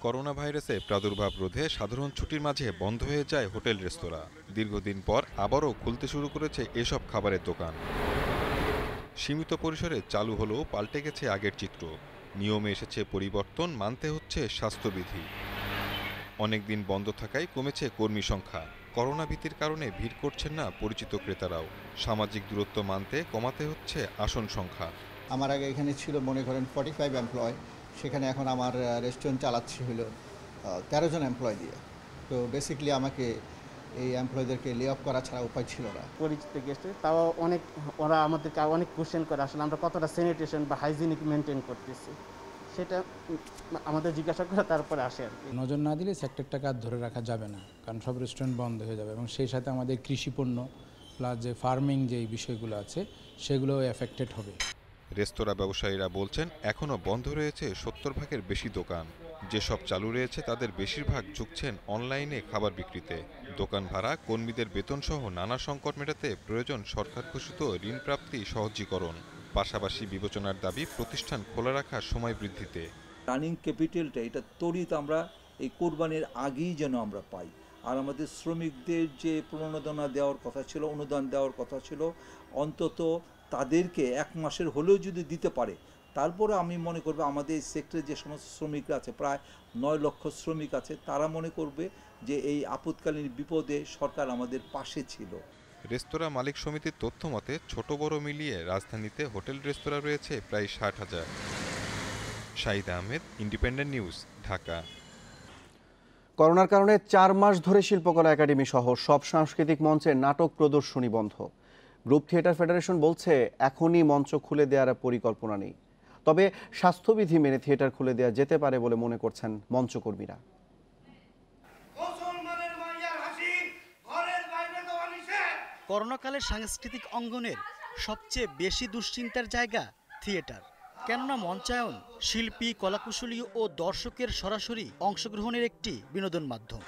করোনা ভাইরাসের প্রাদুর্ভাব রোধে সাধারণ ছুটির মাঝে বন্ধ হয়ে যায় হোটেল রেস্তোরাঁ। দীর্ঘদিন পর আবারও খুলতে শুরু করেছে এসব খাবারের দোকান। সীমিত পরিসরে চালু হলেও পাল্টে গেছে আগের চিত্র। নিয়মে এসেছে পরিবর্তন, মানতে হচ্ছে স্বাস্থ্যবিধি। অনেকদিন বন্ধ থাকায় কমেছে কর্মী সংখ্যা। করোনা ভীতির কারণে ভিড় করছেন না পরিচিত ক্রেতারাও। সামাজিক দূরত্ব মানতে কমাতে হচ্ছে আসন সংখ্যা। আমার আগে এখানে ছিল মনে করেন 45 এমপ্লয়, সেখানে এখন আমার রেস্টুরেন্ট চালাচ্ছি হলো 13 জন এমপ্লয় দিয়ে। তো বেসিক্যালি আমাকে এই এমপ্লয়ীদেরকে লে অফ করা ছাড়া উপায় ছিল না। পরিচিত গেস্টে তাও ওরা আমাদেরকে অনেক কোশ্চেন করে, আসলে আমরা কতটা স্যানিটেশন বা হাইজিনিক মেনটেন করতেছি সেটা আমাদের জিজ্ঞাসা করে তারপরে আসে আর কি। নজর না দিলে সেক্টরটাকে আর ধরে রাখা যাবে না, কারণ সব রেস্টুরেন্ট বন্ধ হয়ে যাবে এবং সেই সাথে আমাদের কৃষিপণ্য প্লাস যে ফার্মিং যে বিষয়গুলো আছে সেগুলো এফেক্টেড হবে। রেস্তোরাঁ ব্যবসায়ীরা বলছেন এখনও বন্ধ রয়েছে 70 ভাগের বেশি দোকান। যেসব চালু রয়েছে তাদের বেশিরভাগ ঝুঁকছেন অনলাইনে খাবার বিক্রিতে। দোকান ভাড়া, কর্মীদের বেতন সহ নানা সংকট মেটাতে প্রয়োজন সরকার ঘোষিত ঋণ প্রাপ্তি সহজীকরণ। পাশাপাশি বিবেচনার দাবি প্রতিষ্ঠান খোলা রাখার সময় বৃদ্ধিতে। রানিং ক্যাপিটালটা এটা তড়িৎ আমরা এই কোরবানির আগেই যেন আমরা পাই। আর আমাদের শ্রমিকদের যে প্রণোদনা দেওয়ার কথা ছিল, অনুদান দেওয়ার কথা ছিল, অন্তত তাদেরকে 1 মাসের হলেও যদি দিতে পারে, তারপরে আমি মনে করব আমাদের এই সেক্টরে যে সমস্ত শ্রমিকরা আছে, প্রায় 9 লক্ষ শ্রমিক আছে, তারা মনে করবে যে এই আপৎকালীন বিপদে সরকার আমাদের পাশে ছিল। রেস্তোরাঁ মালিক সমিতির তথ্য মতে ছোট বড় মিলিয়ে রাজধানীতে হোটেল রেস্তোরাঁ রয়েছে প্রায় 60,000। Shahid Ahmed, independent news, Dhaka. করোনার কারণে 4 মাস ধরে শিল্পকলা একাডেমি সহ সব সাংস্কৃতিক মঞ্চে নাটক প্রদর্শনী বন্ধ। গ্রুপ থিয়েটার ফেডারেশন বলছে এখনই মঞ্চ খুলে দেওয়ার পরিকল্পনা নেই, তবে স্বাস্থ্যবিধি মেনে থিয়েটার খুলে দেওয়া যেতে পারে বলে মনে করছেন মঞ্চকর্মীরা। করোনাকালে সাংস্কৃতিক অঙ্গনের সবচেয়ে বেশি দুশ্চিন্তার জায়গা থিয়েটার। কেননা মঞ্চায়ন শিল্পী, কলাকুশলী ও দর্শকের সরাসরি অংশগ্রহণের একটি বিনোদন মাধ্যম।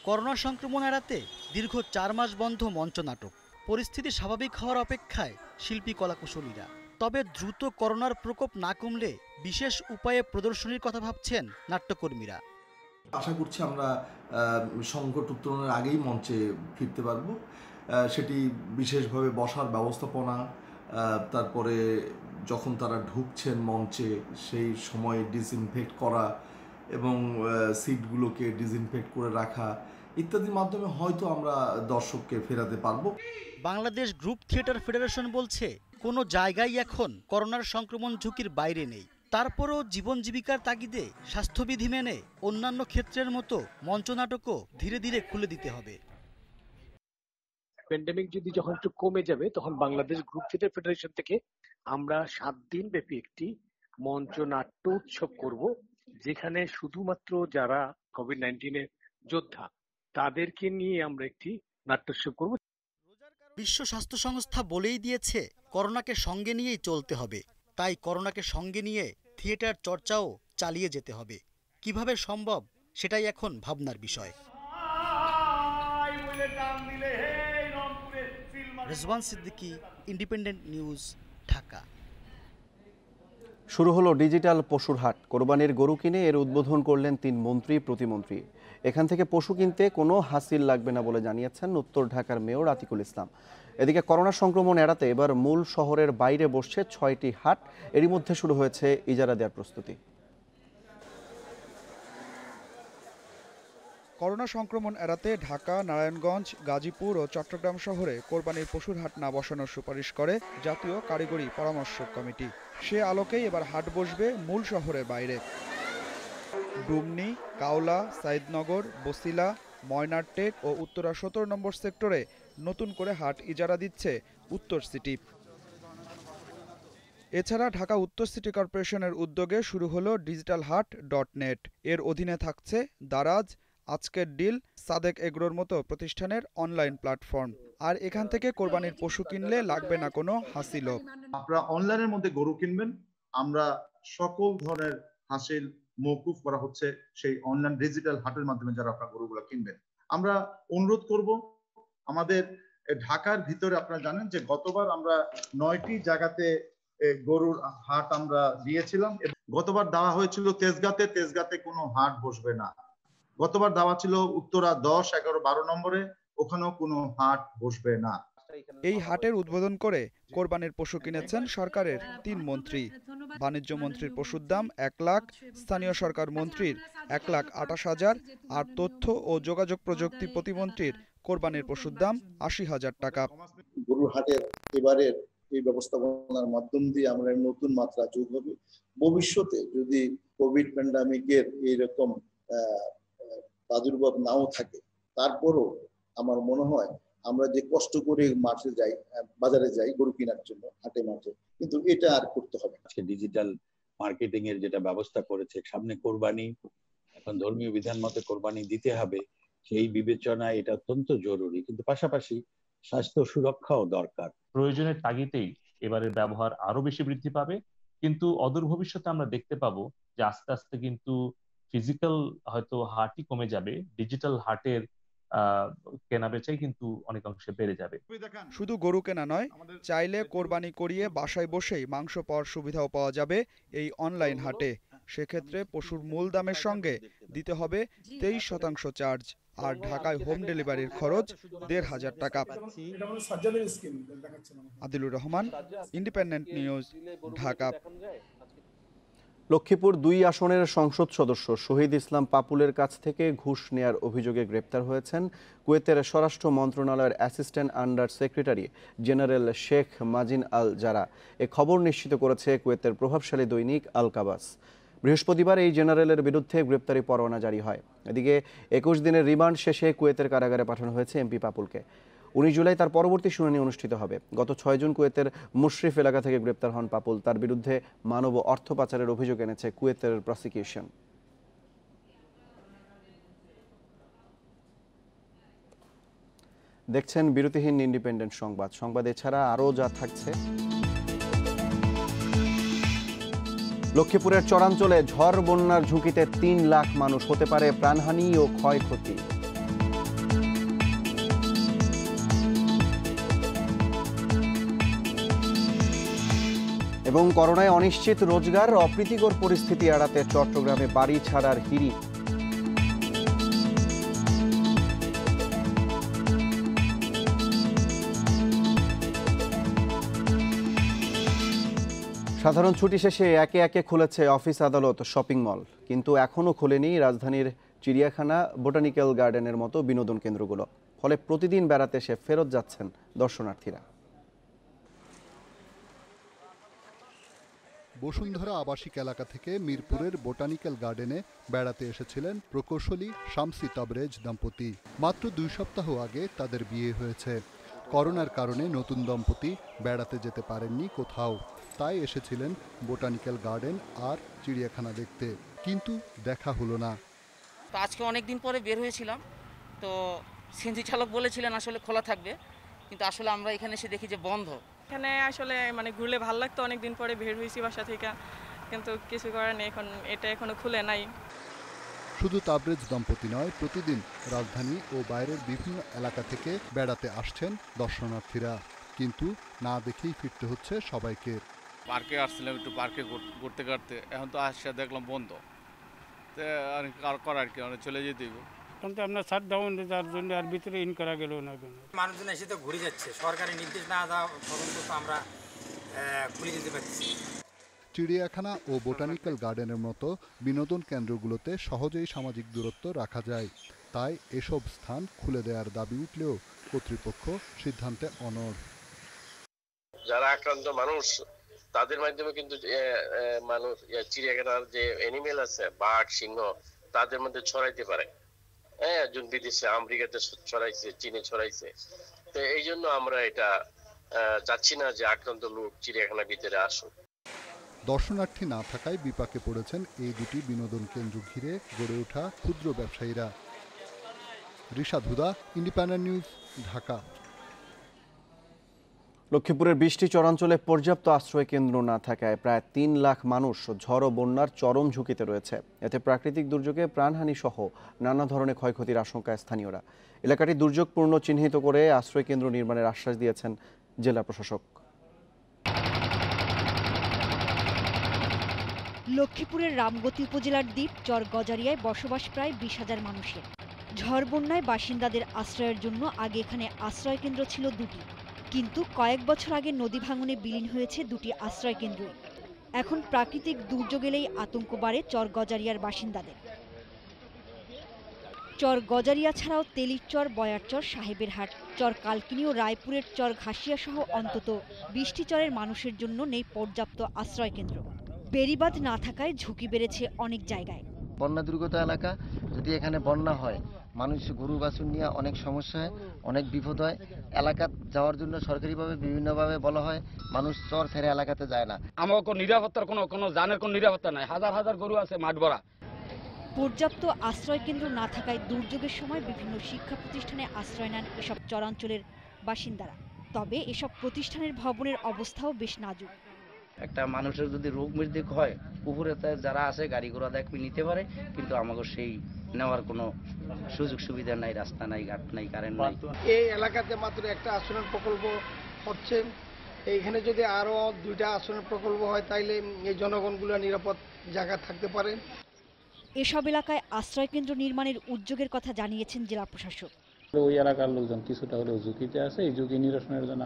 করোনা সংক্রমণ এড়াতে দীর্ঘ 4 মাস বন্ধ মঞ্চ নাটক। পরিস্থিতি স্বাভাবিক হওয়ার অপেক্ষায় শিল্পী, কলাকুশলীরা। তবে দ্রুত করোনার প্রকোপ না কমলে বিশেষ উপায়ে প্রদর্শনীর কথা ভাবছেন নাট্যকর্মীরা। আশা করছি আমরা সংকট উত্তরণের আগেই মঞ্চে ফিরতে পারবো। সেটি বিশেষভাবে বসার ব্যবস্থাপনা, তারপরে যখন তারা ঢুকছেন মঞ্চে সেই সময় ডিসইনফেক্ট করা এবং সিটগুলোকে ডিসইনফেক্ট করে রাখা ইত্যাদির মাধ্যমে হয়তো আমরা দর্শককে ফেরাতে পারবো। বাংলাদেশ গ্রুপ থিয়েটার ফেডারেশন বলছে কোনো জায়গায় এখন করোনার সংক্রমণ ঝুঁকির বাইরে নেই। তারপরও জীবন জীবিকার তাগিদে স্বাস্থ্যবিধি মেনে অন্যান্য ক্ষেত্রের মতো মঞ্চনাটকও ধীরে ধীরে খুলে দিতে হবে। প্যান্ডেমিক যদি যখন একটু কমে যাবে তখন বাংলাদেশ গ্রুপ থিয়েটার ফেডারেশন থেকে আমরা 7 দিন ব্যাপী একটি মঞ্চ নাট্য উৎসব করব, যেখানে শুধুমাত্র যারা কোভিড-19 এর যোদ্ধা তাদেরকে নিয়ে আমরা একটি নাট্যোৎসব করব। বিশ্ব স্বাস্থ্য সংস্থা বলেই দিয়েছে করোনাকে সঙ্গে নিয়েই চলতে হবে। তাই করোনাকে সঙ্গে নিয়ে থিয়েটার চর্চাও চালিয়ে যেতে হবে। কিভাবে সম্ভব সেটাই এখন ভাবনার বিষয়। Rezwan Siddiqui, independent news, Dhaka. শুরু হলো ডিজিটাল পশুর হাট। কোরবানির গরু কিনে এর উদ্বোধন করলেন 3 মন্ত্রী, প্রতিমন্ত্রী। এখান থেকে পশু কিনতে কোনো হাসিল লাগবে না বলে জানিয়েছেন উত্তর ঢাকার মেয়র আতিকুল ইসলাম। এদিকে করোনা সংক্রমণ এড়াতে এবার মূল শহরের বাইরে বসছে 6টি হাট। এরই মধ্যে শুরু হয়েছে ইজারা দেওয়ার প্রস্তুতি। করোনা সংক্রমণ এড়াতে ঢাকা, নারায়ণগঞ্জ, গাজীপুর ও চট্টগ্রাম শহরে কোরবানির পশুর হাট না বসানোর সুপারিশ করে জাতীয় কারিগরি পরামর্শক কমিটি। সে আলোকেই এবার হাট বসবে মূল শহরের বাইরে। ডুমনি, কাওলা, সাইদনগর, বসিলা, ময়নারটেক ও উত্তরা 17 নম্বর সেক্টরে নতুন করে হাট ইজারা দিচ্ছে উত্তর সিটি। এছাড়া ঢাকা উত্তর সিটি কর্পোরেশনের উদ্যোগে শুরু হলো digitalhat.net। এর অধীনে থাকছে দারাজ, আজকের ডিল, সাদেক এগ্রোর মতো প্রতিষ্ঠানের অনলাইন প্ল্যাটফর্ম। আর এখান থেকে কোরবানির পশু কিনলে লাগবে না কোনো হাসিল। আপনারা অনলাইনের মধ্যে গরু কিনবেন, আমরা সকল ধরনের হাসিল মওকুফ করা হচ্ছে সেই অনলাইন ডিজিটাল হাটের মাধ্যমে যারা আপনারা গরুগুলো কিনবেন। আমরা অনুরোধ করব, আমাদের ঢাকার ভিতরে আপনারা জানেন যে গতবার আমরা 9টি জায়গাতে গরুর হাট আমরা দিয়েছিলাম। গতবার দেওয়া হয়েছিল তেজগাঁতে কোনো হাট বসবে না। গতবার দেওয়া ছিল উত্তরা 10, 11, 12 নম্বরে, ওখানেও কোনো হাট বসবে না। এই হাটের উদ্বোধন করে কোরবানির পশু কিনেছেন সরকারের 3 মন্ত্রী। বাণিজ্য মন্ত্রীর পশুর দাম 1 লাখ, স্থানীয় সরকার মন্ত্রীর 1,28,000 আর তথ্য ও যোগাযোগ প্রযুক্তি প্রতিমন্ত্রীর কোরবানির পশুর দাম 80,000 টাকা। গরুর হাটের এবারের এই ব্যবস্থাপনার মাধ্যম দিয়ে আমরা নতুন মাত্রা যোগ হবে। ভবিষ্যতে যদি কোভিড প্যান্ডামিকের এইরকম প্রাদুর্ভাব নাও থাকে, তারপরও আমার মনে হয় আমরা যে কষ্ট করে মাঠে যাই, বাজারে যাই গরু কেনার জন্য, হাটে মাঠে, কিন্তু এটা আর করতে হবে না। ডিজিটাল মার্কেটিং এর যেটা ব্যবস্থা করেছে, সামনে কোরবানি, এখন ধর্মীয় বিধান মতে কোরবানি দিতে হবে, সেই বিবেচনায় এটা অত্যন্ত জরুরি। কিন্তু পাশাপাশি স্বাস্থ্য সুরক্ষাও দরকার। প্রয়োজনের তাগিদেই এবারের ব্যবহার আরো বেশি বৃদ্ধি পাবে, কিন্তু অদূর ভবিষ্যতে আমরা দেখতে পাবো যে আস্তে আস্তে কিন্তু ফিজিক্যাল হয়তো হাটই কমে যাবে, ডিজিটাল হাটের কেনাবেচাই কিন্তু অনেকাংশে বেড়ে যাবে। শুধু গরু কেনা নয়, চাইলে কোরবানি করিয়ে বাসায় বসেই মাংস পাওয়ার সুবিধাও পাওয়া যাবে এই অনলাইন হাটে। সেক্ষেত্রে পশুর মূল দামের সঙ্গে দিতে হবে 23% চার্জ, আর ঢাকায় হোম ডেলিভারির খরচ 1,500 টাকা। Adilur Rahman, independent news, Dhaka. লক্ষ্মীপুর 2 আসনের সংসদ সদস্য শহীদ ইসলাম পাপুলের কাছ থেকে ঘুষ নেয়ার অভিযোগে গ্রেপ্তার হয়েছেন কুয়েতের স্বরাষ্ট্র মন্ত্রণালয়ের assistant under secretary general Sheikh Mazin Al Jarrah. এ খবর নিশ্চিত করেছে কুয়েতের প্রভাবশালী দৈনিক আল কাবাস। বৃহস্পতিবার এই জেনারেলের বিরুদ্ধে গ্রেপ্তারি পরোয়ানা জারি হয়। এদিকে 21 দিনের রিমান্ড শেষে কুয়েতের কারাগারে পাঠানো হয়েছে এমপি পাপুলকে। 19 জুলাই তার পরবর্তী শুনানি অনুষ্ঠিত হবে। গত 6 জুন কুয়েতের মুশরিফ এলাকা থেকে গ্রেপ্তার হন পাপুল। তার বিরুদ্ধে মানব ও অর্থ পাচারের অভিযোগ এনেছে কুয়েতের প্রসিকিউশন। দেখছেন বিরতিহীন ইন্ডিপেন্ডেন্ট সংবাদ এছাড়া আরও যা থাকছে। লক্ষ্মীপুরের চরাঞ্চলে ঝড় বন্যার ঝুঁকিতে 3 লাখ মানুষ, হতে পারে প্রাণহানি ও ক্ষয়ক্ষতি। এবং করোনায় অনিশ্চিত রোজগার, অপ্রীতিকর পরিস্থিতি এড়াতে চট্টগ্রামে বাড়ি ছাড়ার হিড়িক। সাধারণ ছুটি শেষে একে একে খুলেছে অফিস, আদালত, শপিং মল, কিন্তু এখনও খোলেনি রাজধানীর চিড়িয়াখানা, বোটানিক্যাল গার্ডেনের মতো বিনোদন কেন্দ্রগুলো। ফলে প্রতিদিন বেড়াতে এসে ফেরত যাচ্ছেন দর্শনার্থীরা। বসুন্ধরা আবাসিক এলাকা থেকে মিরপুরের বোটানিক্যাল গার্ডেনে বেড়াতে এসেছিলেন প্রকৌশলী শামসী তাবরেজ দম্পতি। মাত্র 2 সপ্তাহ আগে তাদের বিয়ে হয়েছে। করোনার কারণে নতুন দম্পতি বেড়াতে যেতে পারেননি কোথাও, তাই এসেছিলেন বোটানিক্যাল গার্ডেন আর চিড়িয়াখানা দেখতে, কিন্তু দেখা হলো না। তো আজকে অনেকদিন পরে বের হয়েছিলাম, তো সিএনজি চালক বলেছিলেন আসলে খোলা থাকবে, কিন্তু আসলে আমরা এখানে এসে দেখি যে বন্ধ। এখানে আসলে ঘুরলে ভালো লাগতো, অনেকদিন পরে বের হয়েছি বাসা থেকে, কিন্তু কিছু করার নেই, এটা এখনো খুলে নাই। শুধু তাবরেজ দম্পতি নয়, প্রতিদিন রাজধানী ও বাইরের বিভিন্ন এলাকা থেকে বেড়াতে আসছেন দর্শনার্থীরা, কিন্তু না দেখেই ফিরতে হচ্ছে সবাইকে। পার্কে আসছিলাম, একটু পার্কে ঘুরতে ঘুরতে, এখন তো আসছে দেখলাম বন্ধ, আর করার কি, চলে যেতে কিন্তু আপনার শাটডাউন যার জন্য আর ভিতরে ইন করা গেল না। মানুষজন এসে তো ঘুরে যাচ্ছে, সরকারি নির্দেশ না দেওয়া পর্যন্ত তো আমরা খুলে যেতে পারছি। চিড়িয়াখানা ও বোটানিক্যাল গার্ডেনের মতো বিনোদন কেন্দ্রগুলোতে সহজেই সামাজিক দূরত্ব রাখা যায়, তাই এসব স্থান খুলে দেওয়ার দাবি উঠলেও কর্তৃপক্ষ সিদ্ধান্তে অনড়। যারা আক্রান্ত মানুষ তাদের মাধ্যমে কিন্তু মানুষ চিড়িয়াখানার যে অ্যানিমেল আছে, বাঘ, সিংহ, তাদের মধ্যে ছড়াইতে পারে। একজন বিদেশে আমেরিকাতে ছড়াইছে, চীনে ছড়াইছে। তো এই জন্য আমরা এটা চাচ্ছি না যে আক্রান্ত লোক চিড়িয়াখানার ভিতরে আসুক। দর্শনার্থী না থাকায় বিপাকে পড়েছেন এই দুটি বিনোদন কেন্দ্র ঘিরে গড়ে ওঠা ক্ষুদ্র ব্যবসায়ীরা। রিশাদ হুদা, ইন্ডিপেন্ডেন্ট নিউজ, ঢাকা। লক্ষ্মীপুরের 20টি চরাঞ্চলে পর্যাপ্ত আশ্রয় কেন্দ্র না থাকায় প্রায় 3 লাখ মানুষ ঝড় ও বন্যার চরম ঝুঁকিতে রয়েছে। এতে প্রাকৃতিক দুর্যোগে প্রাণহানি সহ নানা ধরনের ক্ষয়ক্ষতির আশঙ্কায় স্থানীয়রা। এলাকাটি দুর্যোগপূর্ণ চিহ্নিত করে আশ্রয় কেন্দ্র নির্মাণের আশ্বাস দিয়েছেন জেলা প্রশাসক। লক্ষ্মীপুরের রামগতি উপজেলার দ্বীপ চর গজারিয়ায় বসবাস প্রায় 20,000 মানুষের। ঝড় বন্যায় বাসিন্দাদের আশ্রয়ের জন্য আগে এখানে আশ্রয় কেন্দ্র ছিল 2টি, কিন্তু কয়েক বছর আগে নদী ভাঙনে বিলীন হয়েছে 2টি আশ্রয় কেন্দ্রই। এখন প্রাকৃতিক দুর্যোগ এলেই আতঙ্ক বাড়ে চর গজারিয়ার বাসিন্দাদের। চর গজারিয়া ছাড়াও তেলিচর, বয়ারচর, সাহেবের হাট, চর কালকিনি ও রায়পুরের চর ঘাসিয়া সহ অন্তত 20টি চরের মানুষের জন্য নেই পর্যাপ্ত আশ্রয় কেন্দ্র। বেড়িবাঁধ না থাকায় ঝুঁকি বেড়েছে অনেক জায়গায়। বন্যা দুর্গত এলাকা, যদি এখানে বন্যা হয় মানুষ গরু বাছুর নিয়ে অনেক সমস্যা হয়, অনেক বিপদ হয়। এলাকা যাওয়ার জন্য সরকারিভাবে বিভিন্নভাবে বলা হয়, মানুষ চর ছেড়ে এলাকাতে যায় না। আমার কোনো নিরাপত্তার কোনো জানের কোনো নিরাপত্তা নাই, হাজার হাজার গরু আছে মাঠ ভরা। পর্যাপ্ত আশ্রয় কেন্দ্র না থাকায় দুর্যোগের সময় বিভিন্ন শিক্ষা প্রতিষ্ঠানে আশ্রয় নেন এসব চরাঞ্চলের বাসিন্দারা। তবে এসব প্রতিষ্ঠানের ভবনের অবস্থাও বেশ নাজুক। একটা মানুষের যদি রোগ মৃত্যু হয়, উপরে যারা আছে গাড়ি ঘোড়া দেখবি নিতে পারে, কিন্তু আমাকে সেই নেওয়ার কোনো সুযোগ সুবিধা নাই, রাস্তা নাই, ঘাট নাই, কারেন্ট নাই। এই এলাকাতে মাত্র একটা আশ্রয় প্রকল্প হচ্ছে, এইখানে যদি আরো 2টা আশ্রয় প্রকল্প হয় তাইলে এই জনগণগুলো নিরাপদ জায়গা থাকতে পারে। এসব এলাকায় আশ্রয় কেন্দ্র নির্মাণের উদ্যোগের কথা জানিয়েছেন জেলা প্রশাসক। ওই এলাকার লোকজন কিছুটা হলেও ঝুঁকিতে আছে, এই ঝুঁকি নিরসনের জন্য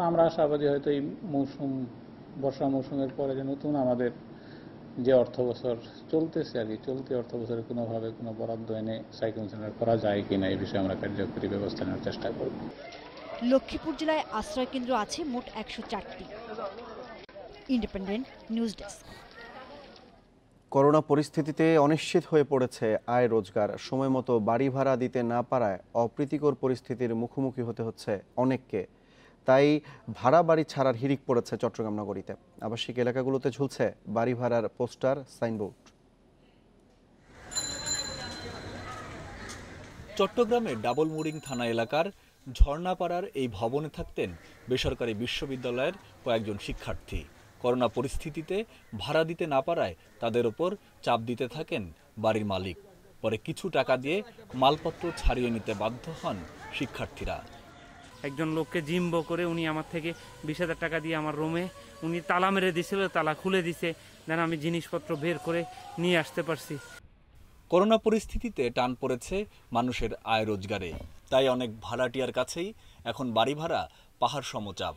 আমরা আশাবাদী হয়তো এই বর্ষা মৌসুমের পরে যে নতুন আমাদের যে অর্থ বছর চলতেছে আর কি, চলতি অর্থ বছরে কোনোভাবে কোনো বরাদ্দ এনে সাইক্লোন সেন্টার করা যায় কিনা এই বিষয়ে আমরা কার্যকরী ব্যবস্থা নেওয়ার চেষ্টা করব। লক্ষ্মীপুর জেলায় আশ্রয় কেন্দ্র আছে মোট 104টি। Independent news desk. করোনা পরিস্থিতিতে অনিশ্চিত হয়ে পড়েছে আয় রোজগার। সময় মতো বাড়ি ভাড়া দিতে না পারায় অপ্রীতিকর পরিস্থিতির মুখোমুখি হতে হচ্ছে অনেককে। তাই ভাড়া বাড়ি ছাড়ার হিড়িক পড়েছে চট্টগ্রাম নগরীতে। আবাসিক এলাকাগুলোতে ঝুলছে বাড়ি ভাড়ার পোস্টার, সাইনবোর্ড। চট্টগ্রামের ডাবল মুরিং থানা এলাকার ঝর্ণাপাড়ার এই ভবনে থাকতেন বেসরকারি বিশ্ববিদ্যালয়ের কয়েকজন শিক্ষার্থী। করোনা পরিস্থিতিতে ভাড়া দিতে না পারায় তাদের ওপর চাপ দিতে থাকেন বাড়ির মালিক। পরে কিছু টাকা দিয়ে মালপত্র ছাড়িয়ে নিতে বাধ্য হন শিক্ষার্থীরা। একজন লোককে জিম্বো করে উনি আমার থেকে 20,000 টাকা দিয়ে আমার রুমে উনি তালা মেরে দিয়েছিল, তালা খুলে দিছে, যেন আমি জিনিসপত্র বের করে নিয়ে আসতে পারছি। করোনা পরিস্থিতিতে টান পড়েছে মানুষের আয় রোজগারে। তাই অনেক ভাড়াটিয়ার কাছেই এখন বাড়ি ভাড়া পাহাড় সমচাপ।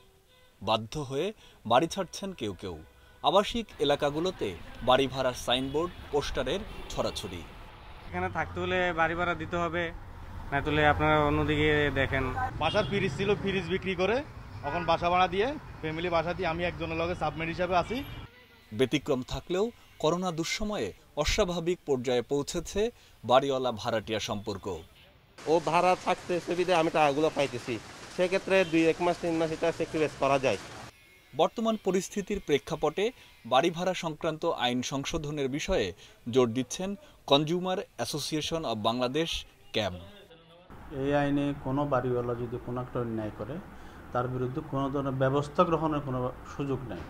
বাধ্য হয়ে বাড়ি ছাড়ছেন কেউ কেউ। আবাসিক এলাকাগুলোতে বাড়ি ভাড়ার সাইনবোর্ড, পোস্টারের ছড়াছড়ি। এখানে থাকতে হলে বাড়ি ভাড়া দিতে হবে, না তাহলে আপনারা অন্যদিকে দেখেন। বাসার ফ্রিজ ছিল, ফ্রিজ বিক্রি করে এখন বাসা ভাড়া দিয়ে ফ্যামিলি বাসা দিয়ে আমি একজনের লগে সাবমেট হিসাবে আছি। ব্যতিক্রম থাকলেও করোনা দুঃসময়ে অস্বাভাবিক পর্যায়ে পৌঁছেছে বাড়িওয়ালা ভাড়াটিয়া সম্পর্ক। ও ভাড়া থাকতেছে বিধায় আমি টাকাগুলো পাইতেছি, সেক্ষেত্রে 2-1 মাস 3 মাস এটা স্যাক্রিফাইস করা যায়। বর্তমান পরিস্থিতির প্রেক্ষাপটে বাড়ি ভাড়া সংক্রান্ত আইন সংশোধনের বিষয়ে জোর দিচ্ছেন কনজিউমার অ্যাসোসিয়েশন অব বাংলাদেশ, ক্যাম। এই আইনে কোনো বাড়িওয়ালা যদি কোনো একটা অন্যায় করে তার বিরুদ্ধে কোনো ধরনের ব্যবস্থা গ্রহণের কোনো সুযোগ নেই।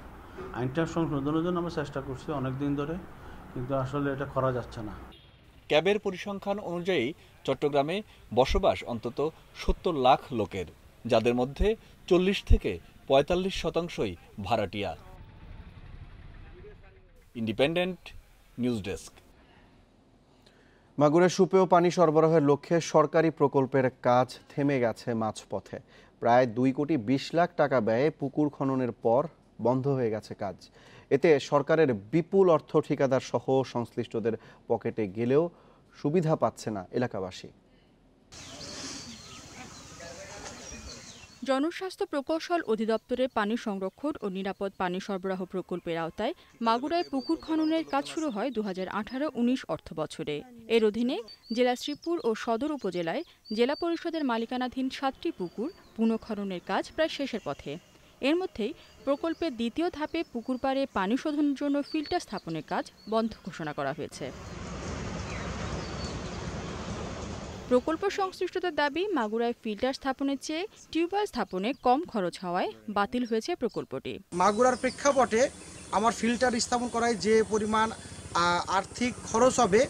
আইনটা সংশোধনের জন্য আমরা চেষ্টা করছি অনেক দিন ধরে, কিন্তু আসলে এটা করা যাচ্ছে না। ক্যাবের পরিসংখ্যান অনুযায়ী চট্টগ্রামে বসবাস অন্তত 70 লাখ লোকের, যাদের মধ্যে 40 থেকে 45% ভাড়াটিয়া। Independent news desk. মাগুরায় সুপেয় পানি সরবরাহের লক্ষ্যে সরকারি প্রকল্পের কাজ থেমে গেছে মাঝপথে। প্রায় 2,20 লাখ টাকা ব্যয়ে পুকুর খননের পর বন্ধ হয়ে গেছে কাজ। এতে সরকারের বিপুল অর্থ ঠিকাদার সহ সংশ্লিষ্টদের পকেটে গেলেও সুবিধা পাচ্ছে না এলাকাবাসী। জনস্বাস্থ্য প্রকৌশল অধিদপ্তরের পানি সংরক্ষণ ও নিরাপদ পানি সরবরাহ প্রকল্পের আওতায় মাগুরায় পুকুর খননের কাজ শুরু হয় 2018-19 অর্থবছরে। এর অধীনে জেলা শ্রীপুর ও সদর উপজেলায় জেলা পরিষদের মালিকানাধীন 7টি পুকুর পুনঃখননের কাজ প্রায় শেষের পথে। এর মধ্যেই প্রকল্পের দ্বিতীয় ধাপে পুকুর পাড়ে পানি শোধনের জন্য ফিল্টার স্থাপনের কাজ বন্ধ ঘোষণা করা হয়েছে। প্রকল্প সংশ্লিষ্টদের দাবি, মাগুরায় ফিল্টার স্থাপনের চেয়ে টিউবওয়েল স্থাপনে কম খরচ হওয়ায় বাতিল হয়েছে প্রকল্পটি। মাগুরার প্রেক্ষাপটে আমার ফিল্টার স্থাপন করায় যে পরিমাণ আর্থিক খরচ হবে,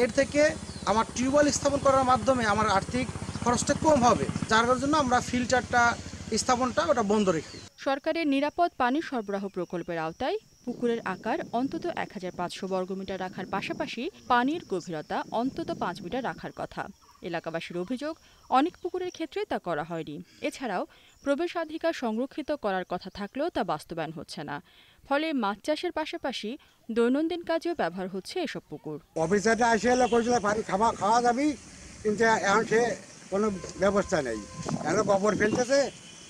এর থেকে আমার টিউবওয়েল স্থাপন করার মাধ্যমে আমার আর্থিক খরচটা কম হবে, যার জন্য আমরা ফিল্টারটা স্থাপনটা ওটা বন্ধ রেখে। সরকারের নিরাপদ পানি সরবরাহ প্রকল্পের আওতায় পুকুরের আকার অন্তত 1500 বর্গমিটার রাখার পাশাপাশি পানির গভীরতা অন্তত 5 মিটার রাখার কথা। এলাকাবাসীর অভিযোগ, অনেক পুকুরের ক্ষেত্রে তা করা হয়নি। এছাড়াও প্রবেশাধিকার সংরক্ষিত করার কথা থাকলেও তা বাস্তবায়ন হচ্ছে না। ফলে মাছ চাষের পাশাপাশি দৈনন্দিন কাজেও ব্যবহার হচ্ছে এসব পুকুর। অফিসারটা আসে পানি খাওয়া যাবি, কিন্তু এখন সে কোনো ব্যবস্থা নেই, কেন গোবর ফেলতেছে,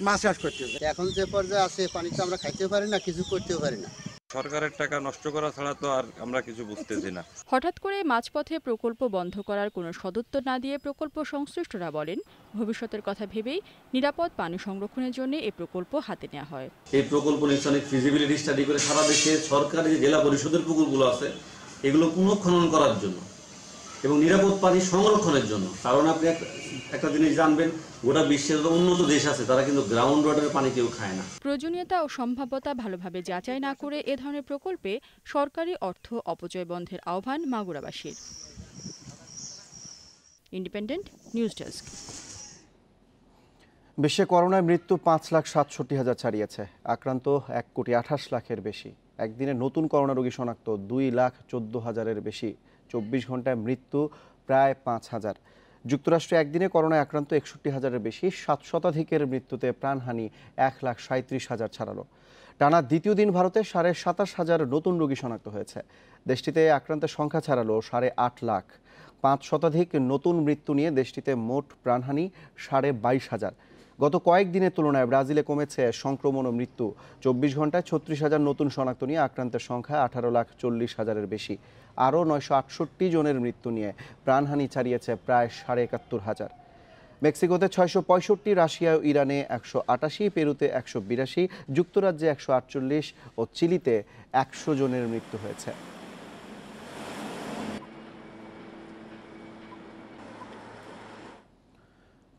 মাছ চাষ করতেছে। এখন যে পর্যায়ে আছে পানি তো আমরা খাইতেও পারি না, কিছু করতেও পারি না। সরকারের টাকা নষ্ট করা ছাড়া তো আর আমরা কিছু বুঝতেছি না। হঠাৎ করে মাঝপথে প্রকল্প বন্ধ করার কোনো সদুত্তর না দিয়ে প্রকল্প সংশ্লিষ্টরা বলেন, ভবিষ্যতের কথা ভেবেই নিরাপদ পানি সংরক্ষণের জন্য এই প্রকল্প হাতে নেওয়া হয়। এই প্রকল্প নিশ্চয়ই ফিজিবিলিটি স্টাডি করে সারা দেশে সরকারি জেলা পরিষদের পুকুরগুলো আছে, এগুলো পুনঃখনন করার জন্য এবং নিরাপদ পানি সংরক্ষণের জন্য। কারণ আপনি একটা জিনিস জানবেন, গোটা বিশ্বের উন্নত দেশ আছে, তারা কিন্তু গ্রাউন্ড ওয়াটারের পানি কেউ খায় না। প্রয়োজনীয়তা ও সম্ভাব্যতা ভালোভাবে যাচাই না করে এ ধরনের প্রকল্পে সরকারি অর্থ অপচয় বন্ধের আহ্বান মাগুরাবাসীর। Independent news desk. বিশ্বে করোনায় মৃত্যু 5,67,000 ছাড়িয়েছে। আক্রান্ত 1,28,00,000-এর বেশি। একদিনে নতুন করোনা রোগী শনাক্ত 2,14,000-এর বেশি। 24 ঘন্টায় মৃত্যু প্রায় 5,000। যুক্তরাষ্ট্রে একদিনে করোনায় আক্রান্ত 61,000-এর বেশি। 7 শতাধিকের মৃত্যুতে প্রাণহানি 1,37,000 ছাড়ালো। টানা দ্বিতীয় দিন ভারতে 27,500 নতুন রোগী শনাক্ত হয়েছে। দেশটিতে আক্রান্তের সংখ্যা ছাড়ালো 8.5 লাখ। 5 শতাধিক নতুন মৃত্যু নিয়ে দেশটিতে মোট প্রাণহানি 22,500। গত কয়েকদিনের তুলনায় ব্রাজিলে কমেছে সংক্রমণ ও মৃত্যু। 24 ঘন্টায় 36,000 নতুন শনাক্ত নিয়ে আক্রান্তের সংখ্যা 18,40,000-এর বেশি। আরও 968 জনের মৃত্যু নিয়ে প্রাণহানি ছাড়িয়েছে প্রায় 71,500। মেক্সিকোতে 665, রাশিয়া ও ইরানে 188, পেরুতে 182, যুক্তরাজ্যে 148 ও চিলিতে 100 জনের মৃত্যু হয়েছে।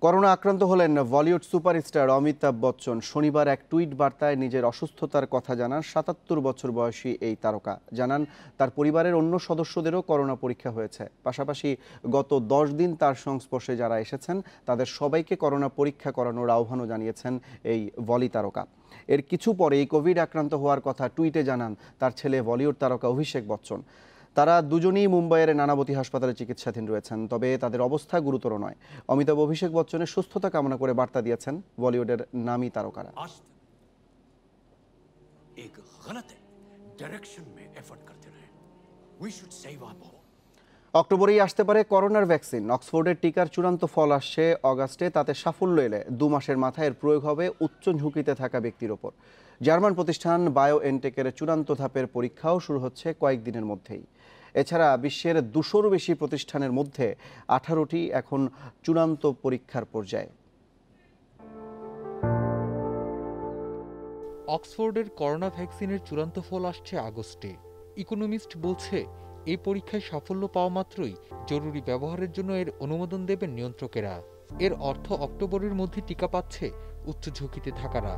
করোনা আক্রান্ত হলেন বলিউড সুপারস্টার অমিতাভ বচ্চন। শনিবার এক টুইট বার্তায় নিজের অসুস্থতার কথা জানান 77 বছর বয়সী এই তারকা। জানান তার পরিবারের অন্য সদস্যদেরও করোনা পরীক্ষা হয়েছে। পাশাপাশি গত 10 দিন তার সংস্পর্শে যারা এসেছেন তাদের সবাইকে করোনা পরীক্ষা করানোর আহ্বানও জানিয়েছেন এই বলি তারকা। এর কিছু পরেই কোভিড আক্রান্ত হওয়ার কথা টুইটে জানান তার ছেলে বলিউড তারকা অভিষেক বচ্চন। তারা দুজনেই মুম্বাইয়ের নানাবতী হাসপাতালে চিকিৎসাধীন রয়েছেন, তবে তাদের অবস্থা গুরুতর নয়। অমিতাভ অভিষেক বচ্চনের সুস্থতা কামনা করে বার্তা দিয়েছেন বলিউডের নামী তারকারা। অক্টোবরেই আসতে পারে করোনার ভ্যাকসিন। অক্সফোর্ডের টিকার চূড়ান্ত ফল আসছে অগাস্টে। তাতে সাফল্য এলে 2 মাসের মাথায় এর প্রয়োগ হবে উচ্চ ঝুঁকিতে থাকা ব্যক্তির ওপর। জার্মান প্রতিষ্ঠান বায়োএনটেকের চূড়ান্ত ধাপের পরীক্ষাও শুরু হচ্ছে কয়েকদিনের মধ্যেই। এছাড়া বিশ্বের 200-র বেশি প্রতিষ্ঠানের মধ্যে 18টি এখন চূড়ান্ত পরীক্ষার পর্যায়ে। অক্সফোর্ডের করোনা ভ্যাকসিনের চূড়ান্ত ফল আসছে আগস্টে। ইকোনমিস্ট বলছে এই পরীক্ষায় সাফল্য পাওয়া মাত্রই জরুরি ব্যবহারের জন্য এর অনুমোদন দেবেন নিয়ন্ত্রকেরা। এর অর্থ অক্টোবরের মধ্যে টিকা পাচ্ছে উচ্চ ঝুঁকিতে থাকারা।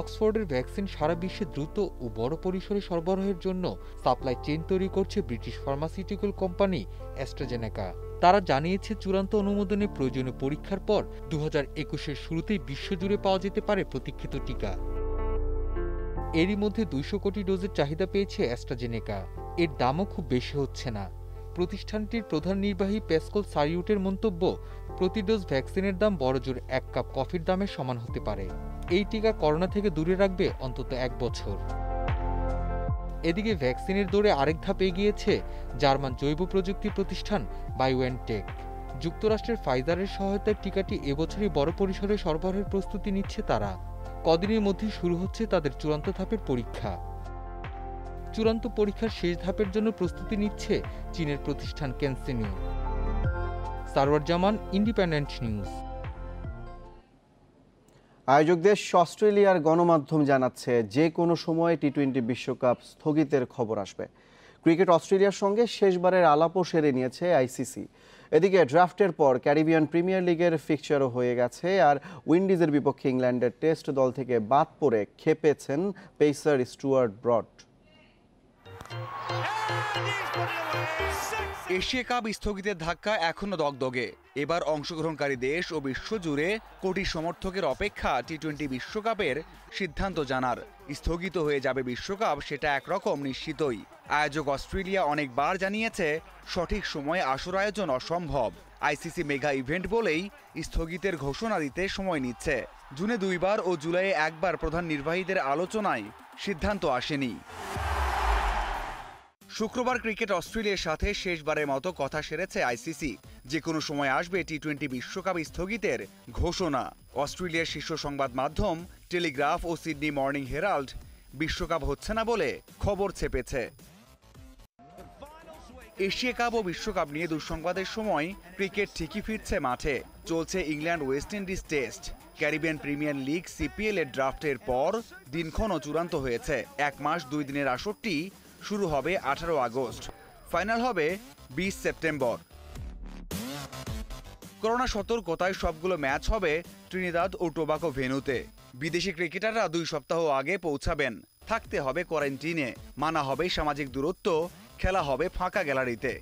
অক্সফোর্ডের ভ্যাকসিন সারা বিশ্বে দ্রুত ও বড় পরিসরে সরবরাহের জন্য সাপ্লাই চেইন তৈরি করছে ব্রিটিশ ফার্মাসিউটিক্যাল কোম্পানি অ্যাস্ট্রাজেনেকা। তারা জানিয়েছে চূড়ান্ত অনুমোদনে প্রয়োজনীয় পরীক্ষার পর 2021-এর শুরুতেই বিশ্বজুড়ে পাওয়া যেতে পারে প্রতীক্ষিত টিকা। এরই মধ্যে 200 কোটি ডোজের চাহিদা পেয়েছে অ্যাস্ট্রাজেনেকা। এর দামও খুব বেশি হচ্ছে না। প্রতিষ্ঠানটির প্রধান নির্বাহী প্যাসকেল সারিউটের মন্তব্য, প্রতি ডোজ ভ্যাকসিনের দাম বড়জোর 1 কাপ কফির দামের সমান হতে পারে। এই টিকা করোনা থেকে দূরে রাখবে অন্তত 1 বছর। এদিকে ভ্যাকসিনের দৌড়ে আরেক ধাপ এগিয়েছে জার্মান জৈব প্রযুক্তি প্রতিষ্ঠান বায়োএনটেক। যুক্তরাষ্ট্রের ফাইজারের সহায়তায় টিকাটি এবছরই বড় পরিসরে সরবরাহের প্রস্তুতি নিচ্ছে তারা। কদিনের মধ্যে শুরু হচ্ছে তাদের চূড়ান্ত ধাপের পরীক্ষা। চূড়ান্ত পরীক্ষার শেষ ধাপের জন্য প্রস্তুতি নিচ্ছে চীনের প্রতিষ্ঠান ক্যানসিনিউ। সারওয়ার জামান, ইন্ডিপেন্ডেন্ট নিউজ। আয়োজক দেশ অস্ট্রেলিয়ার গণমাধ্যম জানাচ্ছে যে কোনো সময় টি-20 বিশ্বকাপ স্থগিতের খবর আসবে। ক্রিকেট অস্ট্রেলিয়ার সঙ্গে শেষবারের আলাপও সেরে নিয়েছে আইসিসি। এদিকে ড্রাফটের পর ক্যারিবিয়ান প্রিমিয়ার লিগের ফিক্সচারও হয়ে গেছে। আর উইন্ডিজের বিপক্ষে ইংল্যান্ডের টেস্ট দল থেকে বাদ পড়ে খেপেছেন pacer Stuart Broad. Asia cup স্থগিতের ধাক্কা এখনো দগদগে। এবার অংশগ্রহণকারী দেশ ও বিশ্বজুড়ে কোটি সমর্থকের অপেক্ষা টি-20 বিশ্বকাপের সিদ্ধান্ত জানার। স্থগিত হয়ে যাবে বিশ্বকাপ সেটা একরকম নিশ্চিতই। আয়োজক অস্ট্রেলিয়া অনেকবার জানিয়েছে সঠিক সময়ে আসর আয়োজন অসম্ভব। আইসিসি মেগা ইভেন্ট বলেই স্থগিতের ঘোষণা দিতে সময় নিচ্ছে। জুনে 2 বার ও জুলাইয়ে 1 বার প্রধান নির্বাহীদের আলোচনায় সিদ্ধান্ত আসেনি। শুক্রবার ক্রিকেট অস্ট্রেলিয়ার সাথে শেষবারের মতো কথা সেরেছে আইসিসি। যে কোনো সময় আসবে টি-20 বিশ্বকাপ স্থগিতের ঘোষণা। অস্ট্রেলিয়ার শীর্ষ সংবাদ মাধ্যম টেলিগ্রাফ ও সিডনি মর্নিং হেরাল্ড বিশ্বকাপ হচ্ছে না বলে খবর ছেপেছে। এশিয়া কাপ ও বিশ্বকাপ নিয়ে দুঃসংবাদের সময় ক্রিকেট ঠিকই ফিরছে মাঠে। চলছে England West Indies test. Caribbean premier league CPL এর ড্রাফটের পর দিনক্ষণও চূড়ান্ত হয়েছে। 1 মাস 2 দিনের আসরটি শুরু হবে 18 আগস্ট, ফাইনাল হবে 20 সেপ্টেম্বর। করোনা সতর্কতায় সবগুলো ম্যাচ হবে ত্রিনিদাদ ও টোবাগো ভেন্যুতে। বিদেশি ক্রিকেটাররা 2 সপ্তাহ আগে পৌঁছাবেন। থাকতে হবে কোয়ারেন্টিনে, মানা হবে সামাজিক দূরত্ব, খেলা হবে ফাঁকা গ্যালারিতে।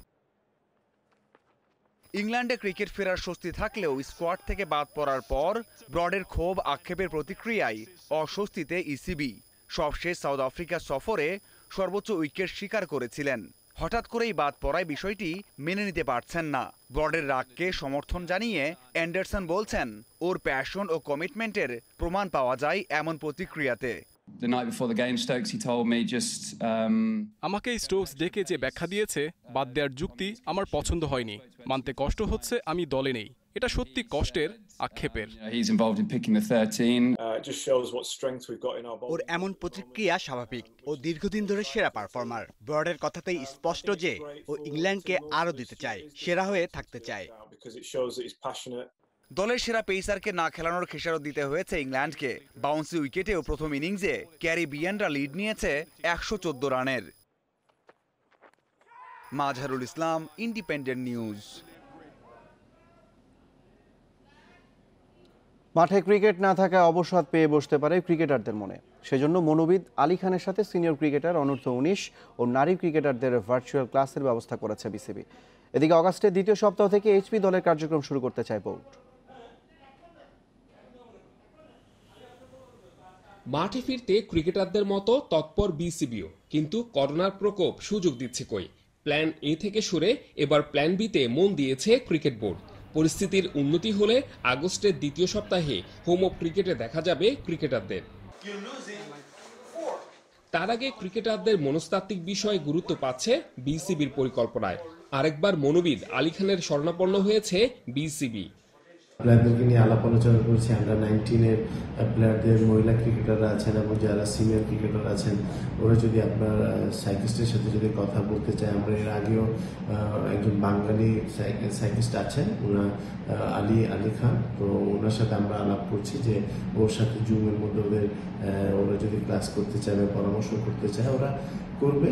ইংল্যান্ডে ক্রিকেট ফেরার স্বস্তি থাকলেও স্কোয়াড থেকে বাদ পড়ার পর ব্রডের ক্ষোভ আক্ষেপের প্রতিক্রিয়ায় অস্বস্তিতে ইসিবি। সবশেষ সাউথ আফ্রিকা সফরে সর্বোচ্চ উইকেট শিকার করেছিলেন। হঠাৎ করেই বাদ পড়ায় বিষয়টি মেনে নিতে পারছেন না। ব্রডের রাগকে সমর্থন জানিয়ে অ্যান্ডারসন বলছেন, ওর প্যাশন ও কমিটমেন্টের প্রমাণ পাওয়া যায় এমন প্রতিক্রিয়াতে। The night before the game, Stokesy told me just আমাকে স্টোকস ডেকে যে ব্যাখ্যা দিয়েছে বাদ দেওয়ার যুক্তি আমার পছন্দ হয়নি। মানতে কষ্ট হচ্ছে আমি দলে নেই। এটা সত্যি কষ্টের, আক্ষেপের। he's involved in picking the 13. Just shows what strength we've got in our body. ওর এমন প্রতিক্রিয়া স্বাভাবিক। ও দীর্ঘদিন ধরে সেরা পারফর্মার। ব্রডের কথাতেই স্পষ্ট যে ও ইংল্যান্ডকে আরো দিতে চায়, সেরা হয়ে থাকতে চায়। Because it shows that he's passionate. দলের সেরা পেসারকে না খেলানোর খেসারত দিতে হয়েছে ইংল্যান্ডকে। বাউন্সি উইকেটেও প্রথম ইনিংসে ক্যারিবিয়ানরা লিড নিয়েছে 114 রানের। Mazharul Islam, independent news. মাঠে ক্রিকেট না থাকায় অবসাদ পেয়ে বসতে পারে ক্রিকেটারদের মনে। সেজন্য মনোবিদ আলী খানের সাথে সিনিয়র ক্রিকেটার, অনূর্ধ্ব 19 ও নারী ক্রিকেটারদের ভার্চুয়াল ক্লাসের ব্যবস্থা করেছে বিসিবি। এদিকে অগাস্টের দ্বিতীয় সপ্তাহ থেকে এইচপি দলের কার্যক্রম শুরু করতে চায় বোর্ড। মাঠে ফিরতে ক্রিকেটারদের মতো তৎপর বিসিবিও, কিন্তু করোনার প্রকোপ সুযোগ দিচ্ছে কই। প্ল্যান এ থেকে সরে এবার প্ল্যান বিতে মন দিয়েছে ক্রিকেট বোর্ড। পরিস্থিতির উন্নতি হলে আগস্টের দ্বিতীয় সপ্তাহে হোম অফ ক্রিকেটে দেখা যাবে ক্রিকেটারদের। তার আগে ক্রিকেটারদের মনস্তাত্ত্বিক বিষয়ে গুরুত্ব পাচ্ছে বিসিবির পরিকল্পনায়। আরেকবার মনোবিদ আলী খানের শরণাপন্ন হয়েছে বিসিবি। প্লেয়ারদেরকে নিয়ে আলাপ আলোচনা করছি। আন্ডার 19-এর প্লেয়ারদের, মহিলা ক্রিকেটাররা আছেন এবং যারা সিনিয়র ক্রিকেটার আছেন, ওরা যদি আপনার সাইকিস্টের সাথে যদি কথা বলতে চায়, আমরা এর আগেও একজন বাঙালি সাইকিস্ট আছেন, ওনার আলী খান, তো ওনার সাথে আমরা আলাপ করছি যে ওর সাথে জুমের মধ্যে ওরা যদি ক্লাস করতে চায় বা পরামর্শ করতে চায় ওরা করবে।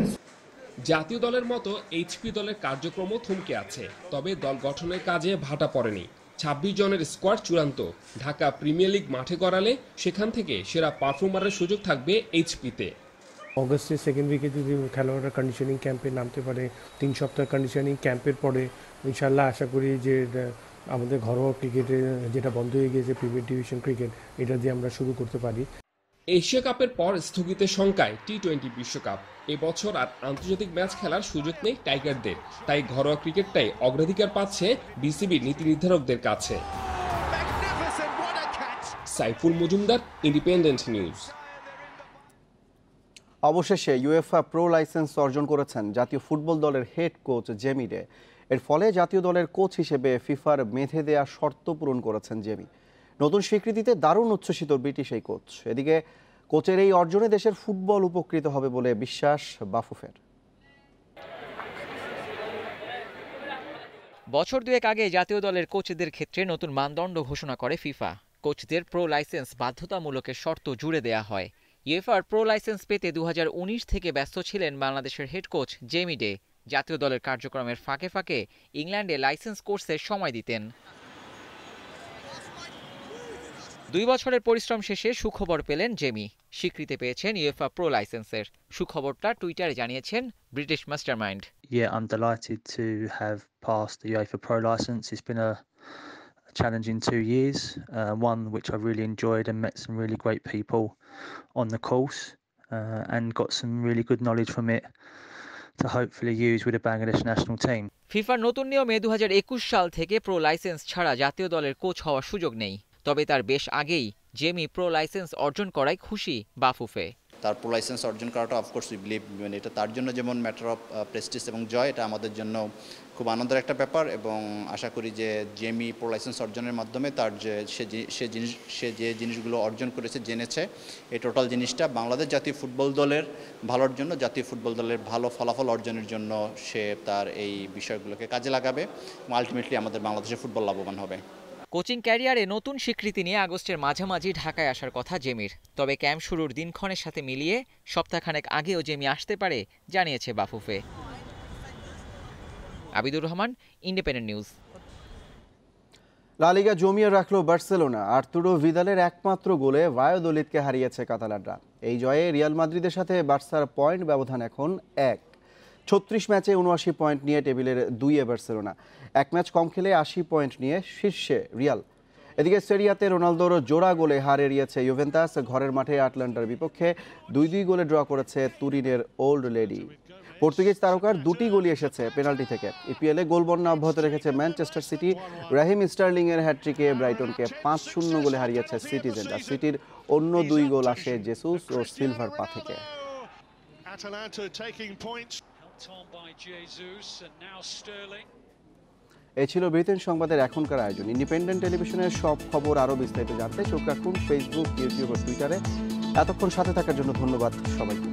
জাতীয় দলের মতো এইচপি দলের কার্যক্রমও থমকে আছে, তবে দল গঠনের কাজে ভাটা পড়েনি। 26 জনের স্কোয়াড চূড়ান্ত। ঢাকা প্রিমিয়ার লিগ মাঠে গড়ালে সেখান থেকে সেরা পারফর্মারের সুযোগ থাকবে এইচপিতে। অগস্টের সেকেন্ড উইকে যদি খেলোয়াড়রা কন্ডিশনিং ক্যাম্পে নামতে পারে, 3 সপ্তাহ কন্ডিশনিং ক্যাম্পের পরে ইনশাল্লাহ আশা করি যে আমাদের ঘরোয়া ক্রিকেটে যেটা বন্ধ হয়ে গিয়েছে প্রিমিয়ার ডিভিশন ক্রিকেট, এটা দিয়ে আমরা শুরু করতে পারি। এশিয়া কাপের পর স্থগিতের শঙ্কায় টি-20 বিশ্বকাপ। এবছর আর আন্তর্জাতিক ম্যাচ খেলার সুযোগ নেই টাইগারদের, তাই ঘরোয়া ক্রিকেটটাই অগ্রাধিকার পাচ্ছে বিসিবির নীতি নির্ধারকদের কাছে। Saiful Majumdar, independent news. অবশেষে ইউএফএ প্রো লাইসেন্স অর্জন করেছেন জাতীয় ফুটবল দলের হেড কোচ জেমি ডে। এর ফলে জাতীয় দলের কোচ হিসেবে ফিফার বেঁধে দেয়া শর্ত পূরণ করেছেন জেমি। নতুন স্বীকৃতিতে দারুণ উচ্ছ্বসিত ব্রিটিশ এই কোচ। এদিকে কোচের এই অর্জনে দেশের ফুটবল উপকৃত হবে বলে বিশ্বাস বাফুফের। বছর দুয়েক আগে জাতীয় দলের কোচদের ক্ষেত্রে নতুন মানদণ্ড ঘোষণা করে ফিফা। কোচদের প্রো লাইসেন্স বাধ্যতামূলকের শর্ত জুড়ে দেয়া হয়। ইউএফার প্রো লাইসেন্স পেতে 2019 থেকে ব্যস্ত ছিলেন বাংলাদেশের হেড কোচ জেমি ডে। জাতীয় দলের কার্যক্রমের ফাঁকে ফাঁকে ইংল্যান্ডে লাইসেন্স কোর্সের সময় দিতেন। 2 বছরের পরিশ্রম শেষে সুখবর পেলেন জেমি। স্বীকৃতি পেয়েছেন ইউএফা প্রো লাইসেন্সের। সুখবরটা টুইটারে জানিয়েছেন British mastermind. Yeah, I'm delighted to have passed the UEFA Pro license. It's been a challenging 2 years, one which I really enjoyed and met some really great people on the course and got some really good knowledge from it to hopefully use with the Bangladesh national team. ফিফার নতুন নিয়মে 2021 সাল থেকে pro licence ছাড়া জাতীয় দলের coach হওয়ার সুযোগ নেই। তবে তার বেশ আগেই জেমি প্রো লাইসেন্স অর্জন করায় খুশি বাফুফে। তার প্রো লাইসেন্স অর্জন করাটা অফকোর্স উই বিলিভ, এটা তার জন্য যেমন ম্যাটার অফ প্রেস্টিজ এবং জয়, এটা আমাদের জন্য খুব আনন্দের একটা ব্যাপার। এবং আশা করি যে জেমি প্রো লাইসেন্স অর্জনের মাধ্যমে তার সে যে জিনিসগুলো অর্জন করেছে, জেনেছে, এই টোটাল জিনিসটা বাংলাদেশ জাতীয় ফুটবল দলের ভালোর জন্য, জাতীয় ফুটবল দলের ভালো ফলাফল অর্জনের জন্য সে তার এই বিষয়গুলোকে কাজে লাগাবে এবং আলটিমেটলি আমাদের বাংলাদেশের ফুটবল লাভবান হবে। কোচিং ক্যারিয়ারে নতুন স্বীকৃতি নিয়ে আগস্টের মাঝামাঝি ঢাকায় আসার কথা জেমির। তবে ক্যাম্প শুরুর দিনক্ষণের সাথে মিলিয়ে সপ্তাহখানেক আগেও জেমি আসতে পারে জানিয়েছে Bafufe. Abidur Rahman, independent news. La Liga জমিয়ে রাখলো বার্সেলোনা। আর্তুরো ভিদালের একমাত্র গোলে ভায়াদোলিদকে হারিয়েছে কাতালানরা। এই জয়ে রিয়াল মাদ্রিদের সাথে বার্সার পয়েন্ট ব্যবধান এখন 1। 36 ম্যাচে 79 পয়েন্ট নিয়ে টেবিলের 2-এ বার্সেলোনা। 1 ম্যাচ কম খেলে 80 পয়েন্ট নিয়ে শীর্ষে রিয়াল। এদিকে সেরিয়াতে রোনালদোর জোড়া গোলে হার এড়িয়েছে ইউভেন্টাস। ঘরের মাঠে আটলান্টার বিপক্ষে 2-2 গোলে ড্র করেছে তুরিনের ওল্ড লেডি। পর্তুগিজ তারকার দুটি গোলই এসেছে পেনাল্টি থেকে। ইপিএলে গোল বন্যা অব্যাহত রেখেছে ম্যানচেস্টার সিটি। রাহিম স্টার্লিং এর হ্যাটট্রিকে ব্রাইটনকে 5-0 গোলে হারিয়েছে সিটিজেনরা। সিটির অন্য 2 গোল আসে জেসুস ও সিলভার পা থেকে। এই ছিল ব্রিটেন সংবাদের এখনকার আয়োজন। ইন্ডিপেন্ডেন্ট টেলিভিশনের সব খবর আরও বিস্তারিত জানতে চোখ রাখুন ফেসবুক, ইউটিউব ও টুইটারে। এতক্ষণ সাথে থাকার জন্য ধন্যবাদ সবাইকে।